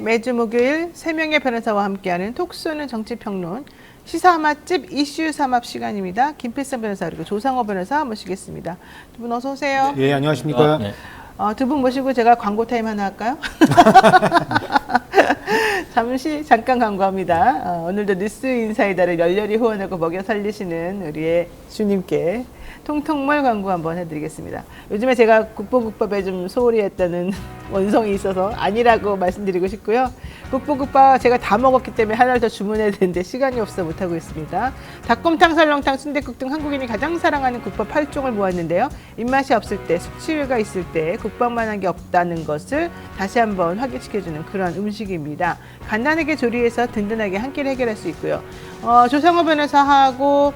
매주 목요일 3명의 변호사와 함께하는 톡 쏘는 정치평론 시사 맛집 이슈 삼합 시간입니다. 김필성 변호사 그리고 조상호 변호사 모시겠습니다. 두 분 어서 오세요. 예, 안녕하십니까. 네. 두 분 모시고 제가 광고 타임 하나 할까요? 잠깐 광고합니다. 오늘도 뉴스 인사이다를 열렬히 후원하고 먹여 살리시는 우리의 주님께 통통몰 광고 한번 해드리겠습니다. 요즘에 제가 국보국밥에 좀 소홀히 했다는 원성이 있어서 아니라고 말씀드리고 싶고요. 국보국밥 제가 다 먹었기 때문에 하나를 더 주문해야 되는데 시간이 없어 못하고 있습니다. 닭곰탕, 설렁탕, 순댓국 등 한국인이 가장 사랑하는 국밥 8종을 모았는데요. 입맛이 없을 때, 숙취가 있을 때 국밥만한 게 없다는 것을 다시 한번 확인시켜주는 그런 음식입니다. 간단하게 조리해서 든든하게 한 끼를 해결할 수 있고요. 조상호 변호사하고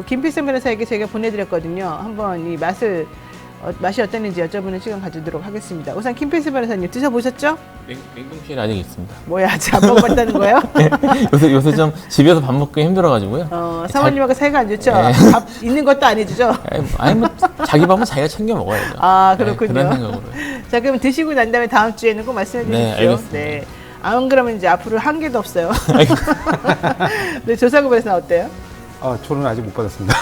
김필성 변호사에게 제가 보내드렸거든요. 한번 이 맛이 어땠는지 여쭤보는 시간 가지도록 하겠습니다. 우선 김필성 변호사님 드셔보셨죠? 냉동실에 아직 있습니다. 뭐야, 아직 안 먹어봤다는 거예요? 네. 요새 좀 집에서 밥 먹기 힘들어가지고요. 사모님하고 사이가 안 좋죠? 네. 밥 있는 것도 아니죠? 아니 뭐 자기 밥은 자기가 챙겨 먹어야죠. 아, 그렇군요. 네, 그런 생각으로. 자, 그럼 드시고 난 다음에 다음 주에는 꼭 말씀해 주십시오. 네, 알겠습니다. 네. 안 그러면 이제 앞으로 한 개도 없어요. 네, 조상우 변호사 어때요? 저는 아직 못 받았습니다.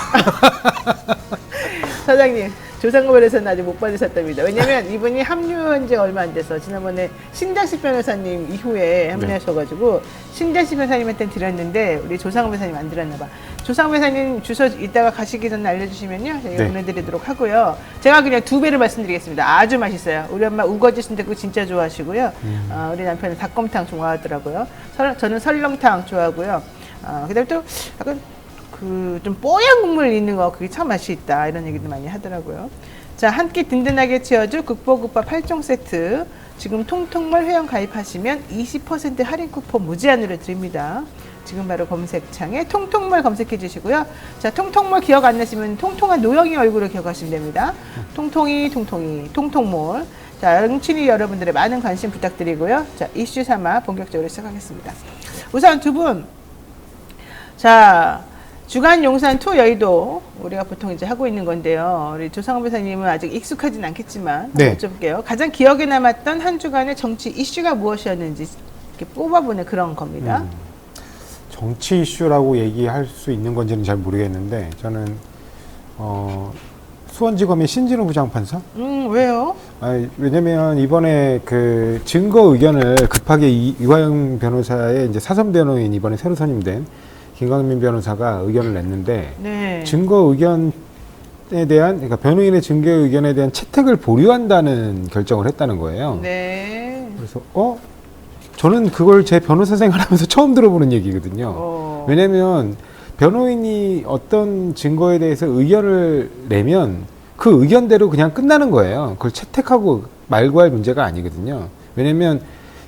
사장님, 조상우 변호사는 아직 못 받으셨답니다. 왜냐면 이분이 합류한 지 얼마 안 돼서 지난번에 신자식 변호사님 이후에 합류하셔가지고 신자식 변호사님한테 드렸는데 우리 조상우 변호사님 안 드렸나 봐. 조상우 변호사님 주소 이따가 가시기 전에 알려주시면요 저희가 보내드리도록 하고요. 제가 그냥 2배를 말씀드리겠습니다. 아주 맛있어요. 우리 엄마 우거지 순댓국 진짜 좋아하시고요. 우리 남편은 닭곰탕 좋아하더라고요. 저는 설렁탕 좋아하고요. 그다음에 또 약간 좀 뽀얀 국물 있는 거 그게 참 맛이 있다 이런 얘기도 많이 하더라고요. 자, 한 끼 든든하게 채워줄 국보국밥 8종 세트 지금 통통몰 회원 가입하시면 20% 할인 쿠폰 무제한으로 드립니다. 지금 바로 검색창에 통통몰 검색해 주시고요. 자, 통통몰 기억 안 나시면 통통한 노영이 얼굴을 기억하시면 됩니다. 통통몰. 자, 응친이 여러분들의 많은 관심 부탁드리고요. 자, 이슈 삼아 본격적으로 시작하겠습니다. 우선 두 분, 자, 주간 용산 투 여의도 우리가 보통 이제 하고 있는 건데요. 우리 조상호 변호사님은 아직 익숙하진 않겠지만 네. 여쭤볼게요. 가장 기억에 남았던 한 주간의 정치 이슈가 무엇이었는지 이렇게 뽑아보는 그런 겁니다. 정치 이슈라고 얘기할 수 있는 건지는 잘 모르겠는데 저는 수원지검의 신진우 부장판사. 왜요? 왜냐면 이번에 그 증거 의견을 급하게 이화영 변호사의 이제 사선 변호인 이번에 새로 선임된 김광민 변호사가 의견을 냈는데 네. 증거 의견에 대한 그러니까 변호인의 증거 의견에 대한 채택을 보류한다는 결정을 했다는 거예요. 네. 그래서 저는 그걸 제 변호사 생활하면서 처음 들어보는 얘기거든요. 왜냐하면 변호인이 어떤 증거에 대해서 의견을 내면 그 의견대로 그냥 끝나는 거예요. 그걸 채택하고 말고 할 문제가 아니거든요. 왜냐하면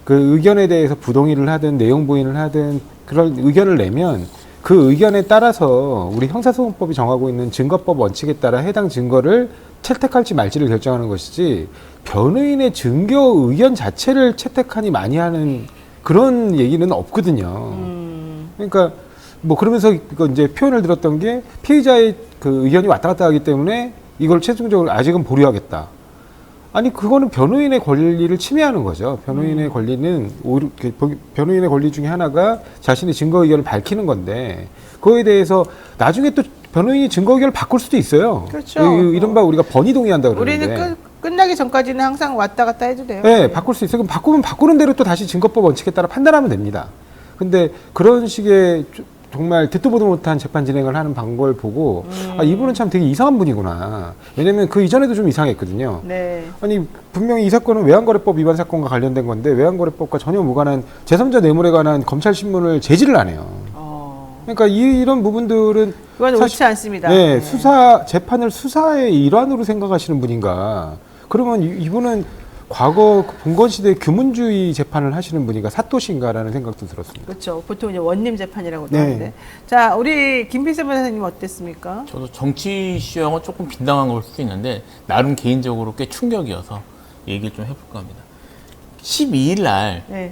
그 의견에 대해서 부동의를 하든 내용 부인을 하든 그런 의견을 내면 그 의견에 따라서 우리 형사소송법이 정하고 있는 증거법 원칙에 따라 해당 증거를 채택할지 말지를 결정하는 것이지 변호인의 증거 의견 자체를 채택하니 많이 하는 그런 얘기는 없거든요. 그러니까 뭐 그러면서 이제 표현을 들었던 게 피의자의 그 의견이 왔다 갔다 하기 때문에 이걸 최종적으로 아직은 보류하겠다. 아니 그거는 변호인의 권리를 침해하는 거죠. 변호인의 권리는 변호인의 권리 중에 하나가 자신의 증거 의견을 밝히는 건데 그거에 대해서 나중에 또 변호인이 증거 의견을 바꿀 수도 있어요. 그렇죠. 이른바 우리가 번이 동의한다 그러는데 우리는 끝나기 전까지는 항상 왔다 갔다 해도 돼요. 네, 바꿀 수 있어요. 그럼 바꾸면 바꾸는 대로 또 다시 증거법 원칙에 따라 판단하면 됩니다. 근데 그런 식의 정말 듣도 보도 못한 재판 진행을 하는 방법을 보고 이분은 참 되게 이상한 분이구나. 왜냐면 그 이전에도 좀 이상했거든요. 네. 아니 분명히 이 사건은 외환거래법 위반 사건과 관련된 건데 외환거래법과 전혀 무관한 제3자 뇌물에 관한 검찰 신문을 제지를 안 해요. 그러니까 이런 부분들은 그건 옳지 않습니다. 네, 재판을 수사의 일환으로 생각하시는 분인가. 그러면 이분은 과거 봉건시대 규문주의 재판을 하시는 분인가 사토시인가라는 생각도 들었습니다. 그렇죠. 보통 이제 원님 재판이라고도 네. 하는데. 자, 우리 김필성 변호사님 어땠습니까? 저도 정치 이슈하고 조금 빈당한 걸 수도 있는데 나름 개인적으로 꽤 충격이어서 얘기를 좀 해볼까 합니다. 12일 날 네.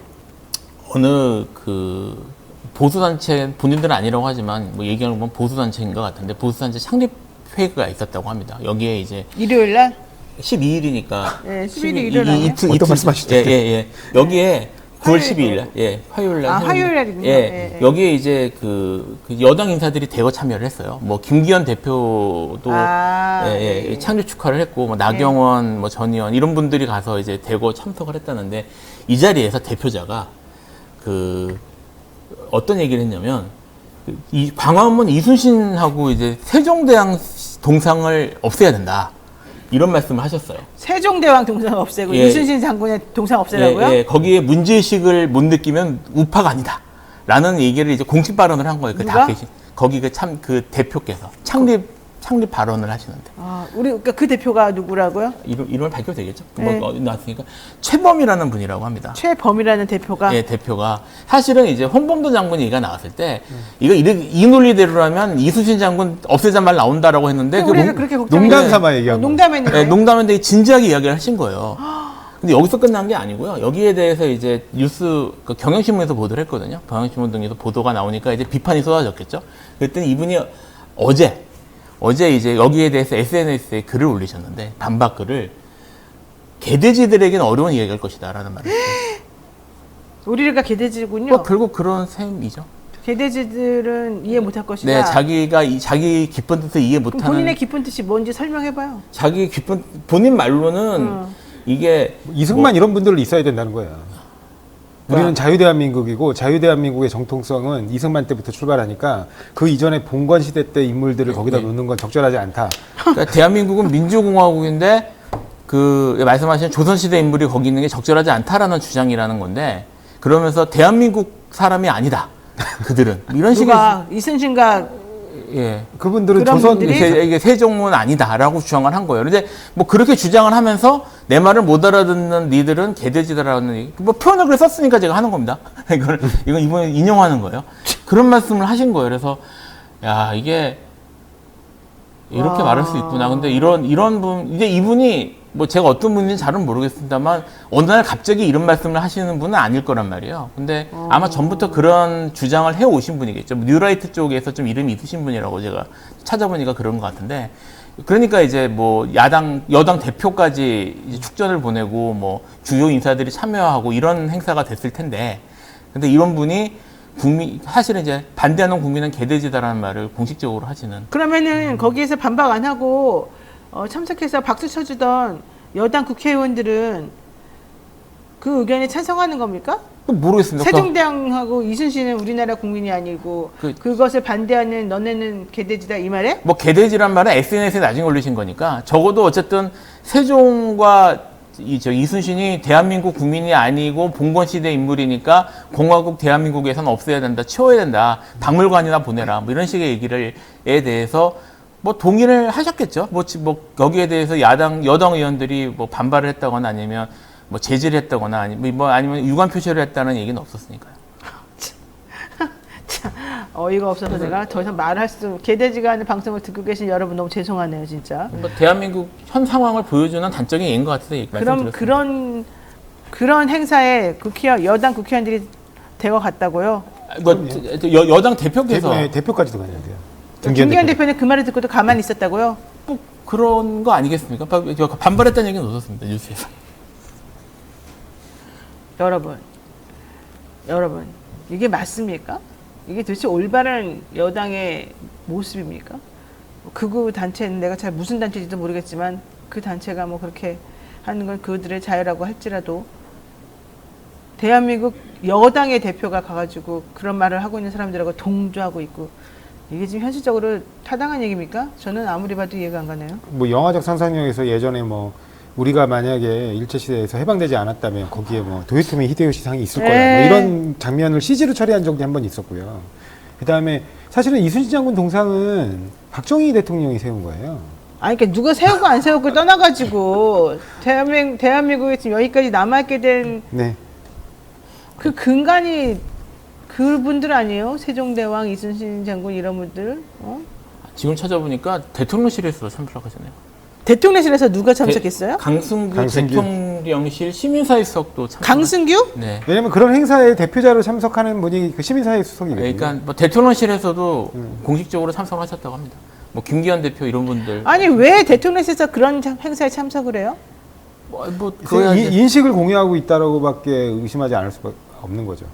어느 그 보수단체 본인들은 아니라고 하지만 뭐 얘기하는 건 보수단체인 것 같은데 보수단체 창립회가 있었다고 합니다. 여기에 이제 일요일 날? 12일이니까. 네, 11일 일어나요. 어떤 말씀하시죠? 예. 여기에 9월 12일 날, 예, 화요일 날. 화요일 날이군요. 예, 예, 예. 여기에 이제 그 여당 인사들이 대거 참여를 했어요. 뭐 김기현 대표도 예, 창립 축하를 했고, 뭐 나경원, 뭐 전의원 이런 분들이 가서 이제 대거 참석을 했다는데 이 자리에서 대표자가 그 어떤 얘기를 했냐면 이 광화문 이순신하고 이제 세종대왕 동상을 없애야 된다. 이런 말씀을 하셨어요. 세종대왕 동상 없애고 예. 이순신 장군의 동상 없애라고요? 예, 예, 거기에 문제의식을 못 느끼면 우파가 아니다. 라는 얘기를 이제 공식 발언을 한 거예요. 누가? 거기 그 대표께서 창립 발언을 하시는데. 그러니까 그 대표가 누구라고요? 이름을 밝혀도 되겠죠? 네. 뭐 나왔으니까. 최범이라는 분이라고 합니다. 최범이라는 대표가. 예, 대표가. 사실은 이제 홍범도 장군 얘기가 나왔을 때, 이 논리대로라면 이순신 장군 없애자 말 나온다라고 했는데, 우리가 그렇게 농담 삼아 얘기한 거. 농담했는데. 예, 농담인데 진지하게 이야기를 하신 거예요. 근데 여기서 끝난 게 아니고요. 여기에 대해서 이제 경향신문에서 보도를 했거든요. 경향신문 등에서 보도가 나오니까 이제 비판이 쏟아졌겠죠. 그랬더니 이분이 어제 이제 여기에 대해서 SNS에 글을 올리셨는데, 반박 글을 개돼지들에게는 어려운 이야기일 것이다라는 말을 했어요. 우리가 개돼지군요. 뭐 결국 그런 셈이죠. 개돼지들은 이해 못할 것이다. 네, 자기 깊은 뜻을 이해 그럼 못하는. 본인의 깊은 뜻이 뭔지 설명해봐요. 본인 말로는 이게 이승만 이런 분들 있어야 된다는 거예요. 우리는 자유대한민국이고 자유대한민국의 정통성은 이승만 때부터 출발하니까 그 이전에 봉건 시대 때 인물들을 거기다 놓는 건 적절하지 않다. 그러니까 대한민국은 민주공화국인데 그 말씀하신 조선시대 인물이 거기 있는 게 적절하지 않다라는 주장이라는 건데, 그러면서 대한민국 사람이 아니다. 그들은 이런 식의 누가 이순신과 예. 그분들은 그런 조선 분들이? 이게 세종은 아니다라고 주장을 한 거예요. 근데 뭐 그렇게 주장을 하면서 내 말을 못 알아듣는 니들은 개돼지다라는 얘기. 뭐 표현을 그래 썼으니까 제가 하는 겁니다. 이건 이번에 인용하는 거예요. 그런 말씀을 하신 거예요. 그래서 야, 이게 이렇게 말할 수 있구나. 근데 이런 분, 이제 이분이 뭐 제가 어떤 분인지 잘은 모르겠습니다만 어느 날 갑자기 이런 말씀을 하시는 분은 아닐 거란 말이에요. 근데 아마 전부터 그런 주장을 해 오신 분이겠죠. 뉴라이트 쪽에서 좀 이름이 있으신 분이라고 제가 찾아보니까 그런 것 같은데, 그러니까 이제 뭐 여당 대표까지 이제 축전을 보내고 뭐 주요 인사들이 참여하고 이런 행사가 됐을 텐데, 근데 이런 분이 사실은 이제 반대하는 국민은 개돼지다라는 말을 공식적으로 하시는. 그러면은 거기에서 반박 안 하고 참석해서 박수 쳐주던 여당 국회의원들은 그 의견에 찬성하는 겁니까? 모르겠습니다. 세종대왕하고 이순신은 우리나라 국민이 아니고 그것을 반대하는 너네는 개돼지다 이 말에? 뭐 개돼지란 말은 SNS에 나중에 올리신 거니까 적어도 어쨌든 세종과 이순신이 대한민국 국민이 아니고 봉건시대 인물이니까 공화국 대한민국에서는 없애야 된다, 치워야 된다, 박물관이나 보내라, 뭐 이런 식의 얘기에 대해서 뭐 동의를 하셨겠죠. 뭐 거기에 대해서 여당 의원들이 뭐 반발을 했다거나 아니면 뭐 제지를 했다거나 아니면 유감 표시를 했다는 얘기는 없었으니까요. 참 어이가 없어서 내가 더 이상 말할 수. 개돼지가 하는 방송을 듣고 계신 여러분 너무 죄송하네요, 진짜. 뭐 대한민국 현 상황을 보여주는 단적인 예인 것 같아서 말씀드렸습니다. 그런 행사에 여당 국회의원들이 대거 갔다고요? 뭐 여당 대표께서 대표까지도 가야 돼요. 김기현 대표는 그 말을 듣고도 가만히 있었다고요? 뭐 그런 거 아니겠습니까? 반발했다는 얘기는 없었습니다, 뉴스에서. 여러분, 이게 맞습니까? 이게 도대체 올바른 여당의 모습입니까? 극우 단체는 내가 잘 무슨 단체인지도 모르겠지만 그 단체가 뭐 그렇게 하는 건 그들의 자유라고 할지라도 대한민국 여당의 대표가 가가지고 그런 말을 하고 있는 사람들하고 동조하고 있고, 이게 지금 현실적으로 타당한 얘기입니까? 저는 아무리 봐도 이해가 안 가네요. 뭐 영화적 상상력에서 예전에 뭐 우리가 만약에 일제시대에서 해방되지 않았다면 거기에 뭐 도요토미 히데요시 상이 있을 거야, 뭐 이런 장면을 CG로 처리한 적이 한 번 있었고요. 그 다음에 사실은 이순신 장군 동상은 박정희 대통령이 세운 거예요. 아니, 그러니까 누가 세우고 안 세우고 떠나가지고 대한민국에 지금 여기까지 남아있게 된 그 근간이 그분들 아니에요? 세종대왕, 이순신 장군 이런 분들? 지금 찾아보니까 대통령실에서 참석하셨네요. 대통령실에서 누가 참석했어요? 강승규 대통령실 시민사회수석도 참석. 강승규? 네. 왜냐면 그런 행사에 대표자로 참석하는 분이 그 시민사회 수석이거든요. 그러니까 뭐 대통령실에서도 공식적으로 참석하셨다고 합니다. 뭐 김기현 대표 이런 분들. 아니, 왜 대통령실에서 그런 행사에 참석을 해요? 인식을 공유하고 있다라고밖에 의심하지 없는 거죠.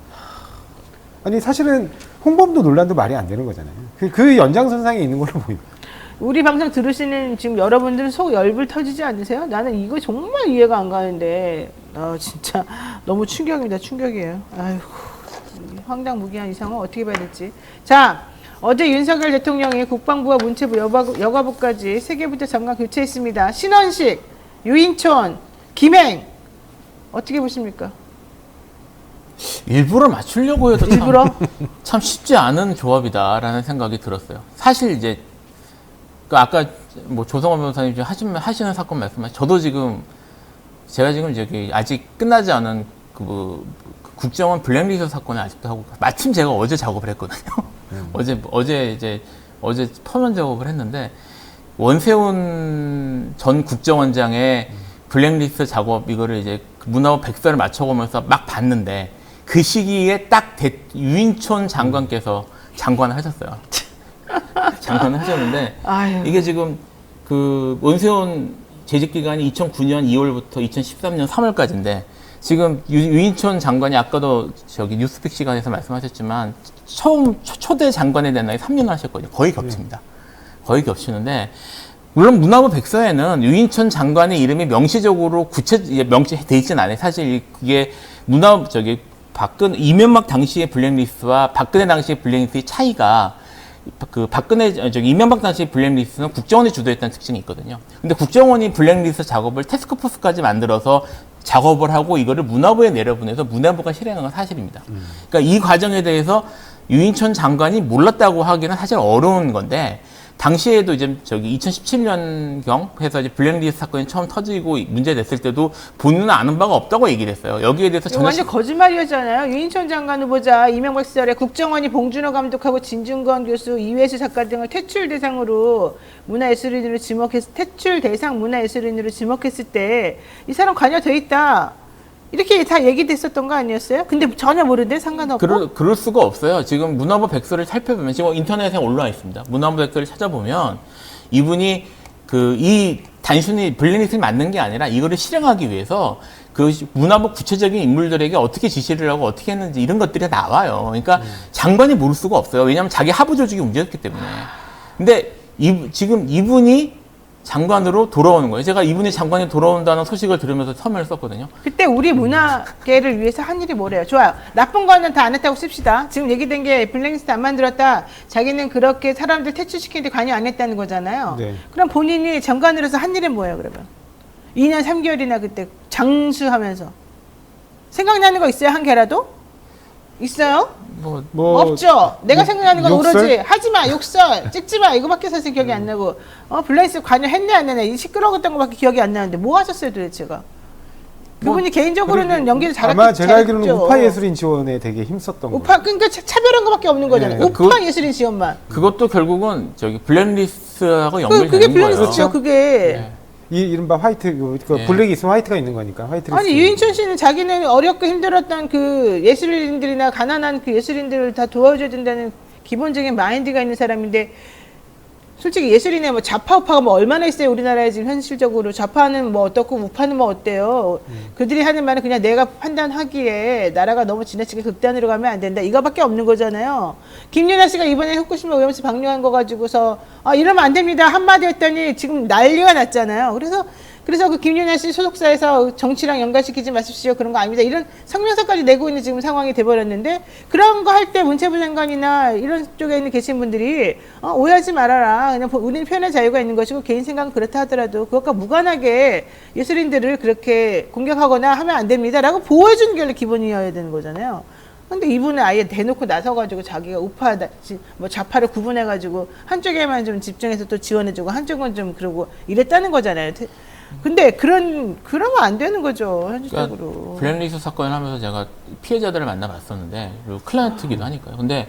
아니 사실은 홍범도 논란도 말이 안 되는 거잖아요. 그 연장선상에 있는 걸로 보입니다. 우리 방송 들으시는 지금 여러분들은 속 열불 터지지 않으세요? 나는 이거 정말 이해가 안 가는데 진짜 너무 충격입니다. 충격이에요. 아이고, 황당무계한 이 상황 어떻게 봐야 될지. 자, 어제 윤석열 대통령이 국방부와 문체부, 여가부까지 3개부터 장관 교체했습니다. 신원식, 유인촌, 김행 어떻게 보십니까? 일부러 맞추려고 해도 일부러? 참 쉽지 않은 조합이다라는 생각이 들었어요. 사실 이제 그 아까 뭐 조성원 변호사님 지금 하시는 사건 말씀하신 저도 지금 제가 지금 저기 아직 끝나지 않은 그 국정원 블랙리스트 사건을 아직도 하고 마침 제가 어제 작업을 했거든요. 어제 퍼면 작업을 했는데 원세훈 전 국정원장의 블랙리스트 작업 이거를 이제 문화부 백서를 맞춰보면서 막 봤는데 그 시기에 딱 유인촌 장관께서 장관을 하셨어요. 장관을 하셨는데 아유. 이게 지금 그 원세훈 재직 기간이 2009년 2월부터 2013년 3월까지인데 지금 유인촌 장관이 아까도 저기 뉴스픽 시간에서 말씀하셨지만 초대 장관에 대한 나이 3년을 하셨거든요. 거의 겹칩니다. 거의 겹치는데 물론 문화부 백서에는 유인촌 장관의 이름이 명시적으로 명시돼 있지는 않아요. 사실 그게 이명박 당시의 블랙리스트와 박근혜 당시의 블랙리스트의 차이가 이명박 당시 블랙리스트는 국정원이 주도했다는 특징이 있거든요. 근데 국정원이 블랙리스트 작업을 태스크포스까지 만들어서 작업을 하고 이거를 문화부에 내려보내서 문화부가 실행한 건 사실입니다. 그러니까 이 과정에 대해서 유인촌 장관이 몰랐다고 하기는 사실 어려운 건데 당시에도 이제 2017년경 해서 이제 블랙리스트 사건이 처음 터지고 문제됐을 때도 본인은 아는 바가 없다고 얘기를 했어요. 여기에 대해서 이거 완전 거짓말이었잖아요. 유인촌 장관 후보자 이명박 시절에 국정원이 봉준호 감독하고 진중권 교수, 이회수 작가 등을 퇴출 대상으로 문화예술인으로 퇴출 대상 문화예술인으로 지목했을 때 이 사람 관여돼 있다. 이렇게 다 얘기됐었던 거 아니었어요? 근데 전혀 모르는데 상관없고? 그럴 수가 없어요. 지금 문화부 백서를 살펴보면 지금 인터넷에 올라와 있습니다. 문화부 백서를 찾아보면 이분이 이 단순히 블랙리스트를 만든 게 아니라 이거를 실행하기 위해서 그 문화부 구체적인 인물들에게 어떻게 지시를 하고 어떻게 했는지 이런 것들이 나와요. 그러니까 장관이 모를 수가 없어요. 왜냐하면 자기 하부 조직이 문제였기 때문에. 근데 지금 이분이 장관으로 돌아오는 거예요. 제가 이분이 장관이 돌아온다는 소식을 들으면서 서면을 썼거든요. 그때 우리 문화계를 위해서 한 일이 뭐래요? 좋아요. 나쁜 거는 다 안 했다고 씁시다. 지금 얘기된 게 블랙리스트 안 만들었다. 자기는 그렇게 사람들 퇴출시키는데 관여 안 했다는 거잖아요. 네. 그럼 본인이 장관으로서 한 일은 뭐예요, 그러면? 2년 3개월이나 그때 장수하면서. 생각나는 거 있어요, 한 개라도? 있어요? 없죠. 내가 생각나는 건 욕설? 오로지 하지마, 욕설, 찍지마 이거밖에 사실 기억이 안 나고 블랙리스트 관여했네 안 했네 이 시끄러웠던 거밖에 기억이 안 나는데 뭐 하셨어요 도대체가? 그분이 개인적으로는 연기를 잘했죠. 아마 제가 알기로는 우파 예술인 지원에 되게 힘썼던 거. 그러니까 차별한 거밖에 없는 거잖아요. 네. 우파 예술인 지원만. 그것도 결국은 블랙리스트하고 연결되는 그게 거예요. 블랙리스트죠. 그게. 네. 이른바 화이트, 네. 블랙이 있으면 화이트가 있는 거니까 화이트. 아니 유인촌 씨는 자기는 어렵고 힘들었던 그 예술인들이나 가난한 그 예술인들을 다 도와줘야 된다는 기본적인 마인드가 있는 사람인데 솔직히 예술인의 뭐 좌파 우파가 뭐 얼마나 있어요 우리나라에 지금 현실적으로. 좌파는 뭐 어떻고 우파는 뭐 어때요. 그들이 하는 말은 그냥 내가 판단하기에 나라가 너무 지나치게 극단으로 가면 안 된다 이거밖에 없는 거잖아요. 김연아 씨가 이번에 후쿠시마 오염수 방류한 거 가지고서 이러면 안 됩니다 한마디 했더니 지금 난리가 났잖아요. 그래서 그 김연아 씨 소속사에서 정치랑 연관시키지 마십시오 그런 거 아닙니다 이런 성명서까지 내고 있는 지금 상황이 돼버렸는데 그런 거 할 때 문체부 장관이나 이런 쪽에 있는 계신 분들이 오해하지 말아라 그냥 우리는 표현의 자유가 있는 것이고 개인 생각은 그렇다 하더라도 그것과 무관하게 예술인들을 그렇게 공격하거나 하면 안 됩니다 라고 보호해주는 게 원래 기본이어야 되는 거잖아요. 근데 이분은 아예 대놓고 나서가지고 자기가 우파, 뭐 좌파를 구분해가지고 한쪽에만 좀 집중해서 또 지원해주고 한쪽은 좀 그러고 이랬다는 거잖아요. 근데 그러면 안 되는 거죠 현실적으로. 그러니까 블랙리스트 사건을 하면서 제가 피해자들을 만나봤었는데 그리고 클라이언트기도 하니까요. 근데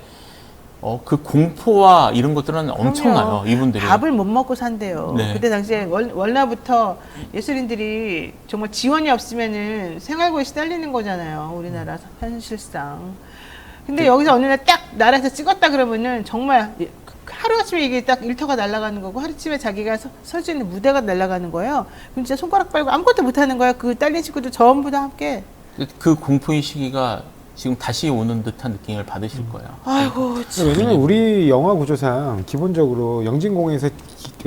그 공포와 이런 것들은 엄청나요. 이분들이 밥을 못 먹고 산대요. 네. 그때 당시에 월나부터 예술인들이 정말 지원이 없으면은 생활고에 시달리는 거잖아요. 우리나라 현실상. 근데 여기서 어느 날 딱 나라에서 찍었다 그러면은 정말 하루아침에 이게 딱 일터가 날아가는 거고 하루아침에 자기가 설 수 있는 무대가 날아가는 거예요. 그럼 진짜 손가락 빨고 아무것도 못하는 거예요. 그 딸린 식구들 전부 다 함께. 그 공포의 시기가 지금 다시 오는 듯한 느낌을 받으실 거예요. 아이고, 참. 왜냐면 우리 영화 구조상 기본적으로 영진공에서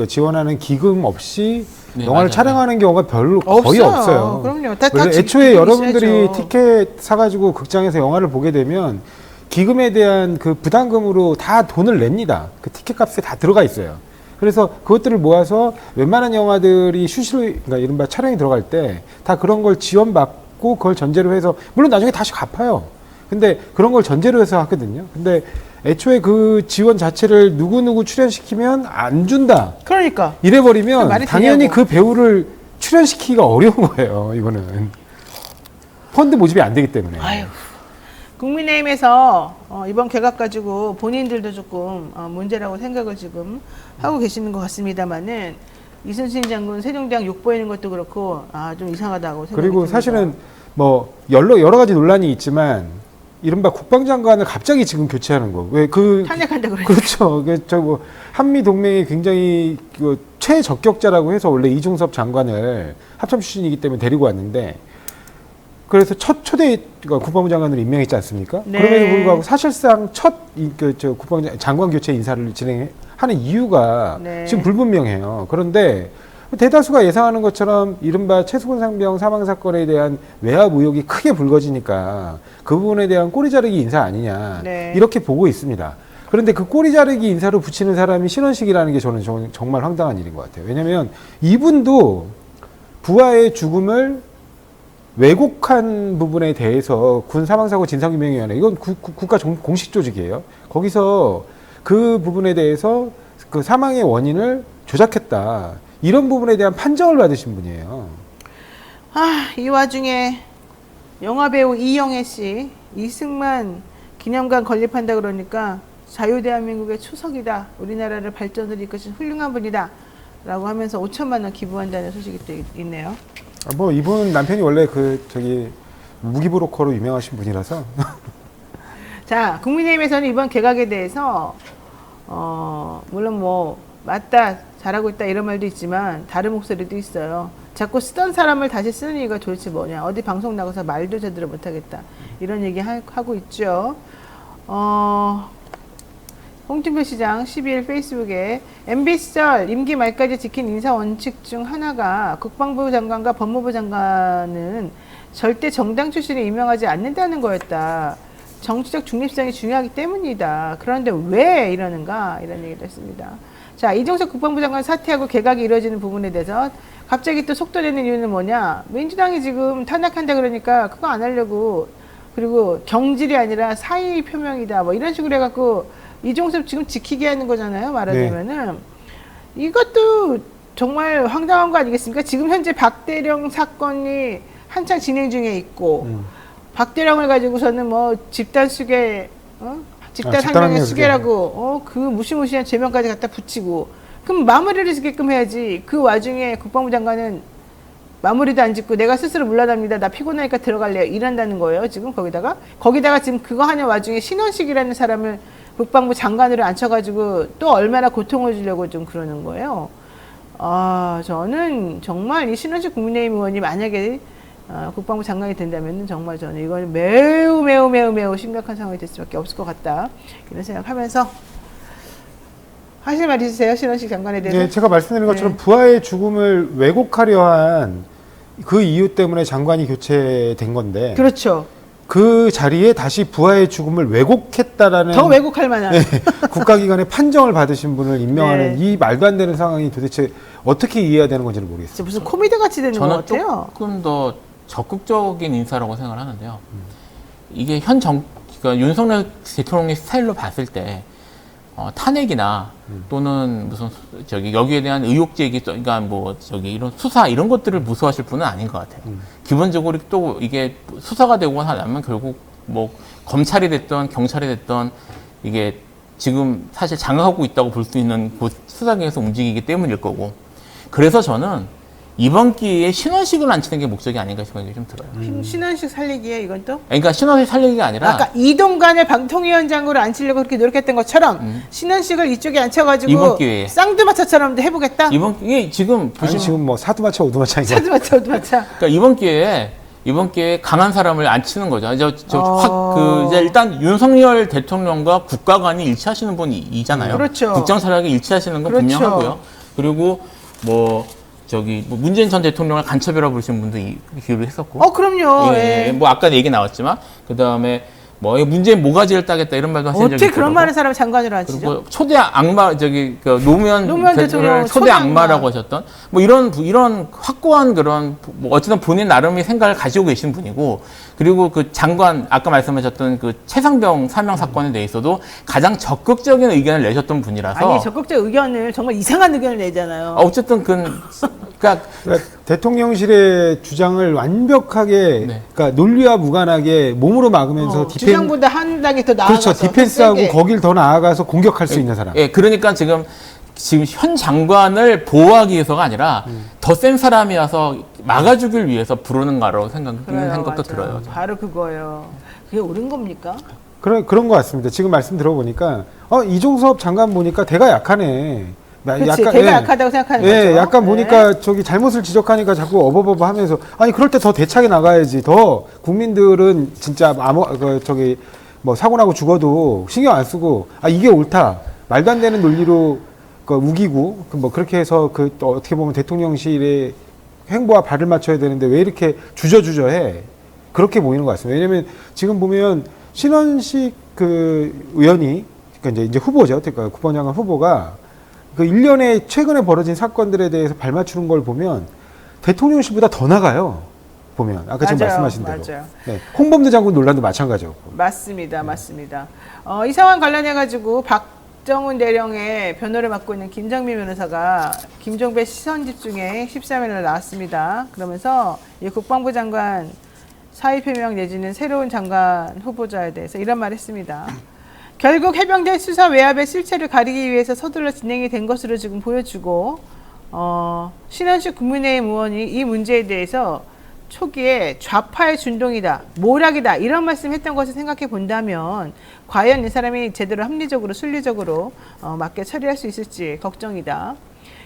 지원하는 기금 없이 네, 영화를 맞아요. 촬영하는 경우가 별로 거의 없어요. 그럼요. 원래 애초에 여러분들이 티켓 사가지고 극장에서 영화를 보게 되면 기금에 대한 그 부담금으로 다 돈을 냅니다. 그 티켓 값에 다 들어가 있어요. 그래서 그것들을 모아서 웬만한 영화들이 그러니까 이른바 촬영이 들어갈 때 다 그런 걸 지원받고 그걸 전제로 해서 물론 나중에 다시 갚아요. 근데 그런 걸 전제로 해서 하거든요. 근데 애초에 그 지원 자체를 누구누구 출연시키면 안 준다. 그러니까. 이래버리면 말이 당연히 되냐고. 그 배우를 출연시키기가 어려운 거예요. 이거는. 펀드 모집이 안 되기 때문에. 아유. 국민의힘에서 이번 개각 가지고 본인들도 조금 문제라고 생각을 지금 하고 계시는 것 같습니다만은 이순신 장군 세종대왕 욕 보이는 것도 그렇고 좀 이상하다고 생각이 그리고 듭니다. 사실은 뭐 여러 가지 논란이 있지만 이른바 국방장관을 갑자기 지금 교체하는 거. 왜 탄핵한다 그러니까. 그렇죠. 뭐 한미 동맹이 굉장히 최적격자라고 해서 원래 이중섭 장관을 합참 출신이기 때문에 데리고 왔는데 그래서 첫 초대 국방부 장관으로 임명했지 않습니까? 네. 그럼에도 불구하고 사실상 첫 장관 교체 인사를 진행하는 이유가 네. 지금 불분명해요. 그런데 대다수가 예상하는 것처럼 이른바 최수근 상병 사망 사건에 대한 외압 의혹이 크게 불거지니까 그 부분에 대한 꼬리 자르기 인사 아니냐 네. 이렇게 보고 있습니다. 그런데 그 꼬리 자르기 인사로 붙이는 사람이 신원식이라는 게 저는 정말 황당한 일인 것 같아요. 왜냐하면 이분도 부하의 죽음을 왜곡한 부분에 대해서 군 사망사고 진상규명위원회 이건 국가 공식 조직이에요. 거기서 그 부분에 대해서 그 사망의 원인을 조작했다. 이런 부분에 대한 판정을 받으신 분이에요. 이 와중에 영화배우 이영애 씨 이승만 기념관 건립한다 그러니까 자유대한민국의 초석이다. 우리나라를 발전을 이끄신 훌륭한 분이다. 라고 하면서 5천만 원 기부한다는 소식이 또 있네요. 뭐 이분 남편이 원래 무기 브로커로 유명하신 분이라서 자, 국민의힘에서는 이번 개각에 대해서 물론 뭐 맞다, 잘하고 있다 이런 말도 있지만 다른 목소리도 있어요. 자꾸 쓰던 사람을 다시 쓰는 이유가 도대체 뭐냐? 어디 방송 나가서 말도 제대로 못하겠다 이런 얘기 하고 있죠. 홍준표 시장 12일 페이스북에 MB 시절 임기 말까지 지킨 인사 원칙 중 하나가 국방부 장관과 법무부 장관은 절대 정당 출신을 임명하지 않는다는 거였다. 정치적 중립성이 중요하기 때문이다. 그런데 왜 이러는가? 이런 얘기를 했습니다. 자, 이종석 국방부 장관 사퇴하고 개각이 이루어지는 부분에 대해서 갑자기 또 속도 내는 이유는 뭐냐? 민주당이 지금 탄핵한다 그러니까 그거 안 하려고 그리고 경질이 아니라 사의 표명이다. 뭐 이런 식으로 해갖고 이종섭 지금 지키게 하는 거잖아요. 말하자면은 네. 이것도 정말 황당한 거 아니겠습니까? 지금 현재 박대령 사건이 한창 진행 중에 있고 박대령을 가지고서는 뭐 집단 수계, 집단 항명의 수계라고 그 무시무시한 죄명까지 갖다 붙이고 그럼 마무리를 짓게끔 해야지. 그 와중에 국방부 장관은 마무리도 안 짓고 내가 스스로 물러납니다. 나 피곤하니까 들어갈래요. 이런다는 거예요. 지금 거기다가 지금 그거 하는 와중에 신원식이라는 사람을 국방부 장관으로 앉혀가지고 또 얼마나 고통을 주려고 좀 그러는 거예요. 저는 정말 이 신원식 국민의힘 의원이 만약에 국방부 장관이 된다면 정말 저는 이건 매우 심각한 상황이 될 수밖에 없을 것 같다. 이런 생각하면서 하실 말 있으세요? 신원식 장관에 대해서? 네, 제가 말씀드린 것처럼 부하의 죽음을 왜곡하려 한 그 이유 때문에 장관이 교체된 건데 그렇죠. 그 자리에 다시 부하의 죽음을 왜곡했다라는 더 왜곡할 만한 국가기관의 판정을 받으신 분을 임명하는 네. 이 말도 안 되는 상황이 도대체 어떻게 이해해야 되는 건지를 모르겠어요. 무슨 코미디 같이 되는 것 저는 같아요. 조금 더 적극적인 인사라고 생각을 하는데요. 이게 그러니까 윤석열 대통령의 스타일로 봤을 때 탄핵이나 또는 무슨 여기에 대한 의혹 제기, 그러니까 이런 수사 이런 것들을 무서워하실 분은 아닌 것 같아요. 기본적으로 또 이게 수사가 되고 나면 결국 뭐 검찰이 됐던 경찰이 됐던 이게 지금 사실 장악하고 있다고 볼 수 있는 그 수사기에서 움직이기 때문일 거고. 그래서 저는 이번 기회에 신원식을 안 치는 게 목적이 아닌가 생각이 좀 들어요. 신원식 살리기에 이건 또? 그러니까 신원식 살리기가 아니라 아까 이동관을 방통위원장으로 앉히려고 그렇게 노력했던 것처럼 신원식을 이쪽에 앉혀가지고 이번 기회에 쌍두마차처럼 해보겠다? 이번 기회에 지금 보시면 지금 뭐 사두마차 오두마차인가? 사두마차 오두마차. 그러니까 이번 기회에 이번 기회에 강한 사람을 안 치는 거죠. 이제 일단 윤석열 대통령과 국가 간이 일치하시는 분이잖아요. 그렇죠. 국정 철학에 일치하시는 건 그렇죠. 분명하고요. 그리고 뭐 문재인 전 대통령을 간첩이라고 부르시는 분도 기회를 했었고. 그럼요. 예, 예. 뭐 아까 얘기 나왔지만 그 다음에 뭐 문재인 모가지를 따겠다 이런 말도 하신 적이 어떻게 있고. 그런 많은 사람을 장관으로 하시죠? 그리고 초대 악마 노무현 대통령 초대 악마라고 하셨던 뭐 이런 확고한 그런 뭐 어쨌든 본인 나름의 생각을 가지고 계신 분이고, 그리고 그 장관 아까 말씀하셨던 그 최상병 사명 사건에 대해서도 가장 적극적인 의견을 내셨던 분이라서. 아니 적극적 의견을 정말 이상한 의견을 내잖아요. 어쨌든 그러니까 대통령실의 주장을 완벽하게 네. 그러니까 논리와 무관하게 몸으로 막으면서 주장보다 한 단계 더 나아가서 그렇죠. 디펜스하고 세게. 거길 더 나아가서 공격할 수 있는 사람. 예, 그러니까 지금 현 장관을 보호하기 위해서가 아니라 더 센 사람이어서 막아주길 위해서 부르는 거라고 생각도 맞아요. 들어요. 바로 그거예요. 그게 옳은 겁니까? 그런 것 같습니다. 지금 말씀 들어보니까 이종섭 장관 보니까 대가 약하네. 그렇지. 대가 약하다고 생각하는 거죠. 약간 네. 보니까 저기 잘못을 지적하니까 자꾸 어버버버 하면서 아니 그럴 때 더 대차게 나가야지. 더 국민들은 진짜 뭐 사고 나고 죽어도 신경 안 쓰고 이게 옳다. 말도 안 되는 논리로 우기고 뭐 그렇게 해서 또 어떻게 보면 대통령실의 행보와 발을 맞춰야 되는데 왜 이렇게 주저해? 그렇게 보이는 것 같습니다. 왜냐면 지금 보면 신원식 의원이 그러니까 이제 후보죠. 그러니까 국방장관 후보가 그 1년에 최근에 벌어진 사건들에 대해서 발맞추는 걸 보면 대통령실보다 더 나가요. 보면 아까 지금 말씀하신 대로. 맞아요. 네. 홍범도 장군 논란도 마찬가지였고. 맞습니다. 이 상황 관련해 가지고 박정훈 대령의 변호를 맡고 있는 김정민 변호사가 김종배 시선 집중에 13일날 나왔습니다. 그러면서 이 국방부 장관 사의 표명 내지는 새로운 장관 후보자에 대해서 이런 말을 했습니다. 결국 해병대 수사 외압의 실체를 가리기 위해서 서둘러 진행이 된 것으로 지금 보여주고, 신원식 국민의힘 의원이 이 문제에 대해서 초기에 좌파의 준동이다, 모략이다 이런 말씀했던 것을 생각해 본다면 과연 이 사람이 제대로 합리적으로 순리적으로 맞게 처리할 수 있을지 걱정이다.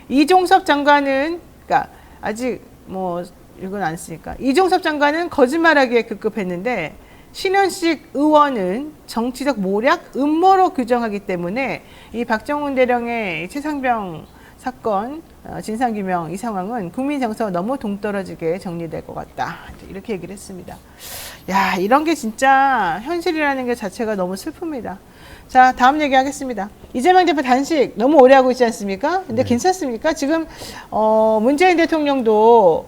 이종섭 장관은 그러니까 아직 뭐 이건 안 쓰니까 이종섭 장관은 거짓말하기에 급급했는데 신원식 의원은 정치적 모략, 음모로 규정하기 때문에 이 박정훈 대령의 최상병 사건 진상규명 이 상황은 국민 정서가 너무 동떨어지게 정리될 것 같다. 이렇게 얘기를 했습니다. 야, 이런 게 진짜 현실이라는 게 자체가 너무 슬픕니다. 자, 다음 얘기하겠습니다. 이재명 대표 단식 너무 오래 하고 있지 않습니까? 근데 괜찮습니까? 지금 문재인 대통령도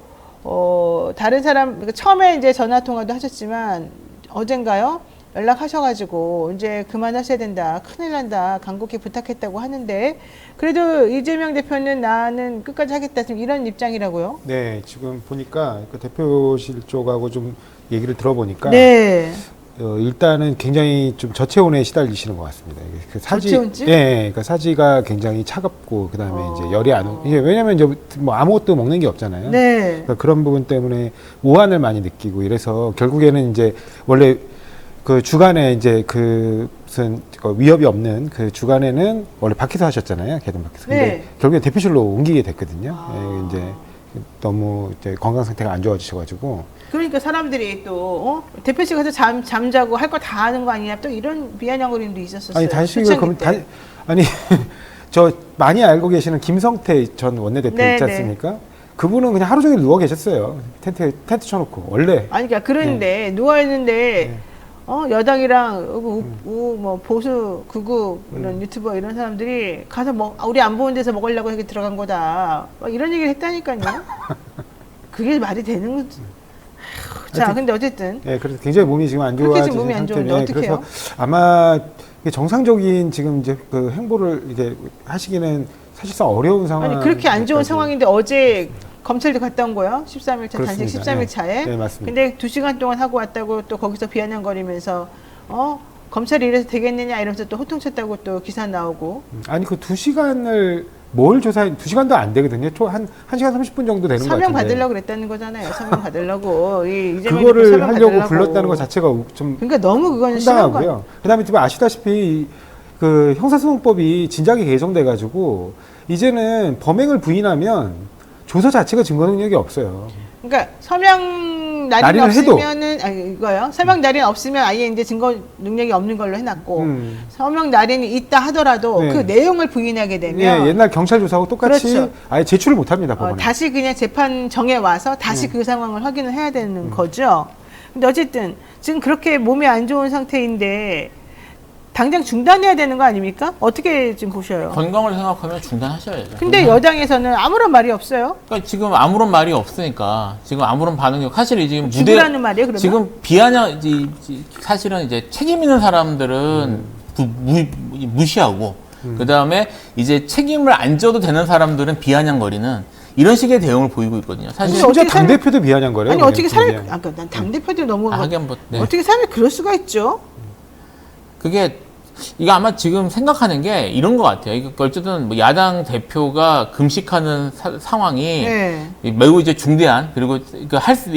다른 사람 처음에 이제 전화 통화도 하셨지만 어젠가요? 연락하셔가지고 이제 그만하셔야 된다, 큰일 난다, 간곡히 부탁했다고 하는데 그래도 이재명 대표는 나는 끝까지 하겠다 지금 이런 입장이라고요? 네, 지금 보니까 대표실 쪽하고 좀 얘기를 들어보니까 네. 일단은 굉장히 좀 저체온에 시달리시는 것 같습니다. 저체온증? 네, 그러니까 사지가 굉장히 차갑고 그다음에 이제 열이 안 오고 이게 왜냐면 이제 뭐 아무것도 먹는 게 없잖아요. 네. 그러니까 그런 부분 때문에 오한을 많이 느끼고 이래서 결국에는 이제 원래 그 주간에 이제 무슨 위협이 없는 그 주간에는 원래 밖에서 하셨잖아요. 개동 밖에서. 근데 네. 결국에 대표실로 옮기게 됐거든요. 예, 이제 너무 이제 건강 상태가 안 좋아지셔가지고. 그러니까 사람들이 또 대표실 가서 잠자고 할 거 다 하는 거 아니냐 또 이런 비아냥거림도 있었어요. 아니 단식을 그럼 아니 저 많이 알고 계시는 김성태 전 원내대표 네, 있지 않습니까? 그분은 그냥 하루 종일 누워 계셨어요. 텐트 쳐놓고 원래. 아니 그러니까 그런데 누워 있는데 여당이랑 뭐 보수 극우 이런 유튜버 이런 사람들이 가서 우리 안 보는 데서 먹으려고 이렇게 들어간 거다. 막 이런 얘기를 했다니까요. 그게 말이 되는 거지. 자, 근데 어쨌든. 네, 그래서 굉장히 몸이 지금 안 그렇게 좋아지는 지금 몸이 안 좋은데 어떻게 해요? 그래서 아마 정상적인 지금 이제 그 행보를 이제 하시기는 사실상 어려운 상황. 아니 그렇게 안 좋은 상황인데 어제 검찰도 갔다 온 거예요. 13일 차 단식 그렇습니다. 13일 차에. 네, 맞습니다. 근데 2시간 동안 하고 왔다고 또 거기서 비아냥거리면서 검찰이 이래서 되겠느냐 이러면서 또 호통쳤다고 또 기사 나오고. 아니 그 2시간을 뭘 조사해 2시간도 안 되거든요. 한 1시간 30분 정도 되는 거 같은데. 서명 받으려고 그랬다는 거잖아요. 서명 받으려고. 이재명 그거를 서명 하려고 받으려고. 불렀다는 것 자체가 좀 그러니까 너무 그건 심한 거 황당하고요. 그다음에 지금 아시다시피 그 형사소송법이 진작에 개정돼 가지고 이제는 범행을 부인하면 조사 자체가 증거 능력이 없어요. 그러니까 서명 서명 날인이 날인을 해도. 없으면은 이거요. 서명 날인 없으면 아예 이제 증거 능력이 없는 걸로 해놨고 서명 날인이 있다 하더라도 네. 그 내용을 부인하게 되면 예, 옛날 경찰 조사하고 똑같이 그렇죠. 아예 제출을 못합니다. 법원에. 다시 그냥 재판정에 와서 다시 그 상황을 확인을 해야 되는 거죠. 근데 어쨌든 지금 그렇게 몸이 안 좋은 상태인데 당장 중단해야 되는 거 아닙니까? 어떻게 지금 보셔요? 건강을 생각하면 중단하셔야죠. 근데 여당에서는 아무런 말이 없어요. 그러니까 지금 아무런 말이 없으니까 지금 아무런 반응이 사실 지금 죽으라는 말이에요, 그러면? 지금 비아냥 사실은 이제 책임 있는 사람들은 무시하고 그다음에 이제 책임을 안 져도 되는 사람들은 비아냥거리는 이런 식의 대응을 보이고 있거든요. 사실 심지어 당대표도 비아냥거려요. 아니 어떻게 사람이 그냥. 아까 난 당대표도 너무 하긴 뭐, 네. 어떻게 사람이 그럴 수가 있죠? 그게 이거 아마 지금 생각하는 게 이런 것 같아요. 이거 어쨌든 뭐 야당 대표가 금식하는 상황이 네. 매우 이제 중대한 그리고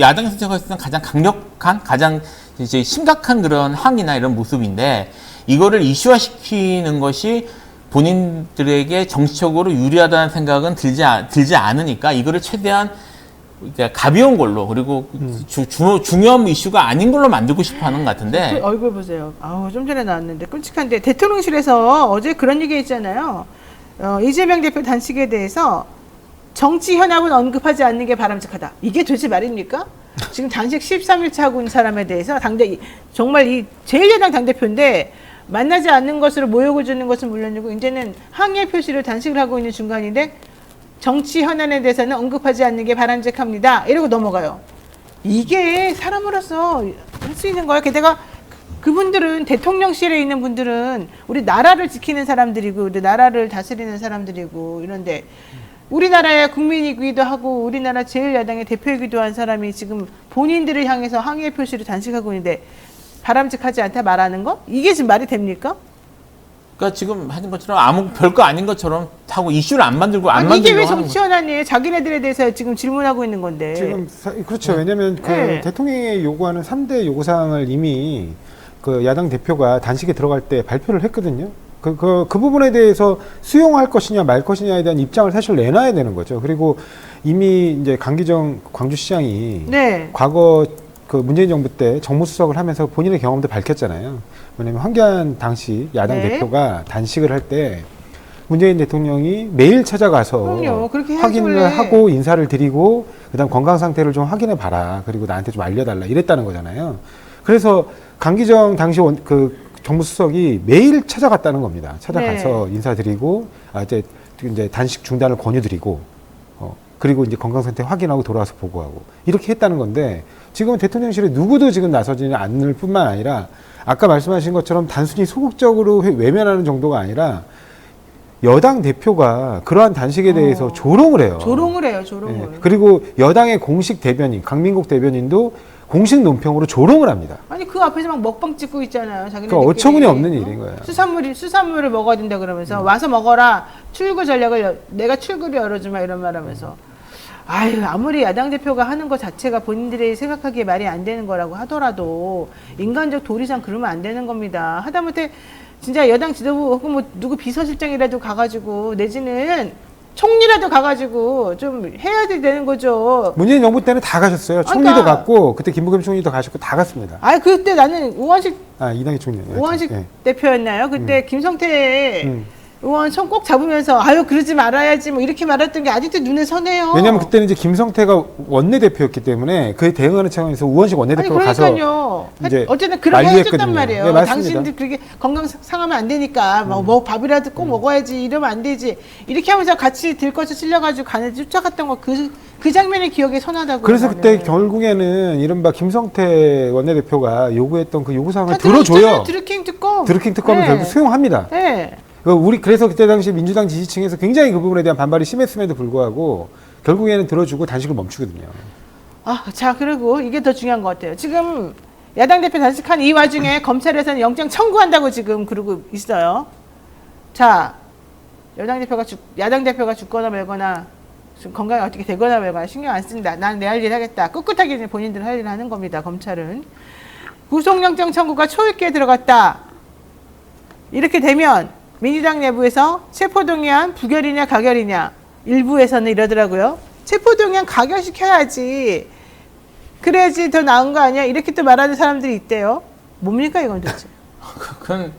야당에서 생각했을 때는 가장 강력한 가장 이제 심각한 그런 항의나 이런 모습인데 이거를 이슈화시키는 것이 본인들에게 정치적으로 유리하다는 생각은 들지 않으니까 이거를 최대한 가벼운 걸로 그리고 중요한 이슈가 아닌 걸로 만들고 싶어하는 것 같은데 얼굴 보세요. 아우 좀 전에 나왔는데 끔찍한데 대통령실에서 어제 그런 얘기 했잖아요. 이재명 대표 단식에 대해서 정치 현합은 언급하지 않는 게 바람직하다. 이게 도대체 말입니까? 지금 단식 13일차 하고 있는 사람에 대해서 정말 이 제1야당 당대표인데 만나지 않는 것으로 모욕을 주는 것은 물론이고 이제는 항의 표시를 단식을 하고 있는 중간인데 정치 현안에 대해서는 언급하지 않는 게 바람직합니다. 이러고 넘어가요. 이게 사람으로서 할 수 있는 거야. 게다가 그분들은 대통령실에 있는 분들은 우리 나라를 지키는 사람들이고 우리 나라를 다스리는 사람들이고 이런데 우리나라의 국민이기도 하고 우리나라 제1야당의 대표이기도 한 사람이 지금 본인들을 향해서 항의 표시를 단식하고 있는데 바람직하지 않다 말하는 거? 이게 지금 말이 됩니까? 그러니까 지금 하는 것처럼 아무 별거 아닌 것처럼 하고 이슈를 안 만들고 안 아니 이게 왜 만들려고 하는 정치 현안이에요? 자기네들에 대해서 지금 질문하고 있는 건데. 지금 그렇죠. 왜냐하면 그 네. 대통령이 요구하는 3대 요구사항을 이미 그 야당 대표가 단식에 들어갈 때 발표를 했거든요. 그 부분에 대해서 수용할 것이냐 말 것이냐에 대한 입장을 사실 내놔야 되는 거죠. 그리고 이미 이제 강기정 광주시장이 네. 과거 그 문재인 정부 때 정무수석을 하면서 본인의 경험도 밝혔잖아요. 왜냐하면 황교안 당시 야당 네. 대표가 단식을 할 때 문재인 대통령이 매일 찾아가서 그럼요. 그렇게 해야지 확인을 원래. 하고 인사를 드리고 그다음 건강 상태를 좀 확인해 봐라. 그리고 나한테 좀 알려달라. 이랬다는 거잖아요. 그래서 강기정 당시 그 정무수석이 매일 찾아갔다는 겁니다. 찾아가서 네. 인사드리고 이제 단식 중단을 권유드리고 그리고 이제 건강 상태 확인하고 돌아와서 보고하고 이렇게 했다는 건데 지금은 대통령실에 누구도 지금 나서지는 않을 뿐만 아니라 아까 말씀하신 것처럼 단순히 소극적으로 외면하는 정도가 아니라 여당 대표가 그러한 단식에 대해서 조롱을 해요. 조롱을 해요, 조롱을. 예. 그리고 여당의 공식 대변인 강민국 대변인도 공식 논평으로 조롱을 합니다. 아니 그 앞에서 막 먹방 찍고 있잖아요. 자기네들끼리. 그러니까 어처구니 없는 일인 거예요. 수산물을 먹어야 된다 그러면서 와서 먹어라. 출구 전략을 내가 출구를 열어주마 이런 말하면서. 아유 아무리 야당 대표가 하는 것 자체가 본인들이 생각하기에 말이 안 되는 거라고 하더라도 인간적 도리상 그러면 안 되는 겁니다. 하다못해 진짜 여당 지도부 혹은 뭐 누구 비서실장이라도 가가지고 내지는 총리라도 가가지고 좀 해야 되는 거죠. 문재인 정부 때는 다 가셨어요. 총리도 그러니까. 갔고 그때 김부겸 총리도 가셨고 다 갔습니다. 아 그때 나는 이낙연 총리. 우원식 예. 대표였나요? 그때 김성태 음. 의원 손 꼭 잡으면서 아유 그러지 말아야지 뭐 이렇게 말했던 게 아직도 눈에 선해요. 왜냐하면 그때는 이제 김성태가 원내대표였기 때문에 그에 대응하는 차원에서 우원식 아니 원내대표가 가서 그러니까요. 이제 어쨌든 그렇게 만류했거든요. 해줬단 말이에요. 네, 맞습니다. 당신들 그렇게 건강 상하면 안 되니까 뭐 밥이라도 꼭 먹어야지 이러면 안 되지. 이렇게 하면서 같이 들것을 실려가지고 간에 쫓아갔던 거 그 장면이 기억에 선하다고. 그래서 그때 결국에는 이른바 김성태 원내대표가 요구했던 그 요구사항을 다 들어줘요. 드루킹 특검. 드루킹 특검을 네. 결국 수용합니다. 네. 그래서 그때 당시 민주당 지지층에서 굉장히 그 부분에 대한 반발이 심했음에도 불구하고 결국에는 들어주고 단식을 멈추거든요. 자, 그리고 이게 더 중요한 것 같아요. 지금 야당 대표 단식한 이 와중에 검찰에서는 영장 청구한다고 지금 그러고 있어요. 자, 야당 대표가 죽거나 말거나 건강이 어떻게 되거나 말거나 신경 안 쓴다. 난 내 할 일 하겠다. 꿋꿋하게 본인들 할 일을 하는 겁니다. 검찰은. 구속영장 청구가 초읽기에 들어갔다. 이렇게 되면 민주당 내부에서 체포동의안 부결이냐 가결이냐 일부에서는 이러더라고요. 체포동의안 가결시켜야지 그래야지 더 나은 거 아니야? 이렇게 또 말하는 사람들이 있대요. 뭡니까 이건 도대체? 그건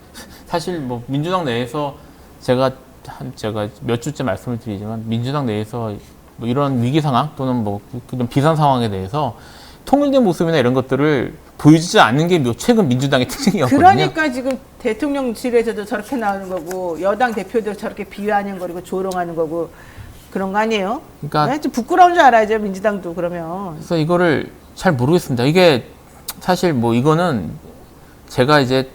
사실 뭐 민주당 내에서 제가 몇 주째 말씀을 드리지만 민주당 내에서 뭐 이런 위기 상황 또는 뭐 그런 비상 상황에 대해서 통일된 모습이나 이런 것들을 보여주지 않는 게 최근 민주당의 특징이었거든요. 그러니까 지금 대통령실에서도 저렇게 나오는 거고 여당 대표도 저렇게 비하하는 거고 조롱하는 거고 그런 거 아니에요? 그러니까 네? 좀 부끄러운 줄 알아야죠 민주당도 그러면. 그래서 이거를 잘 모르겠습니다. 이게 사실 뭐 이거는 제가 이제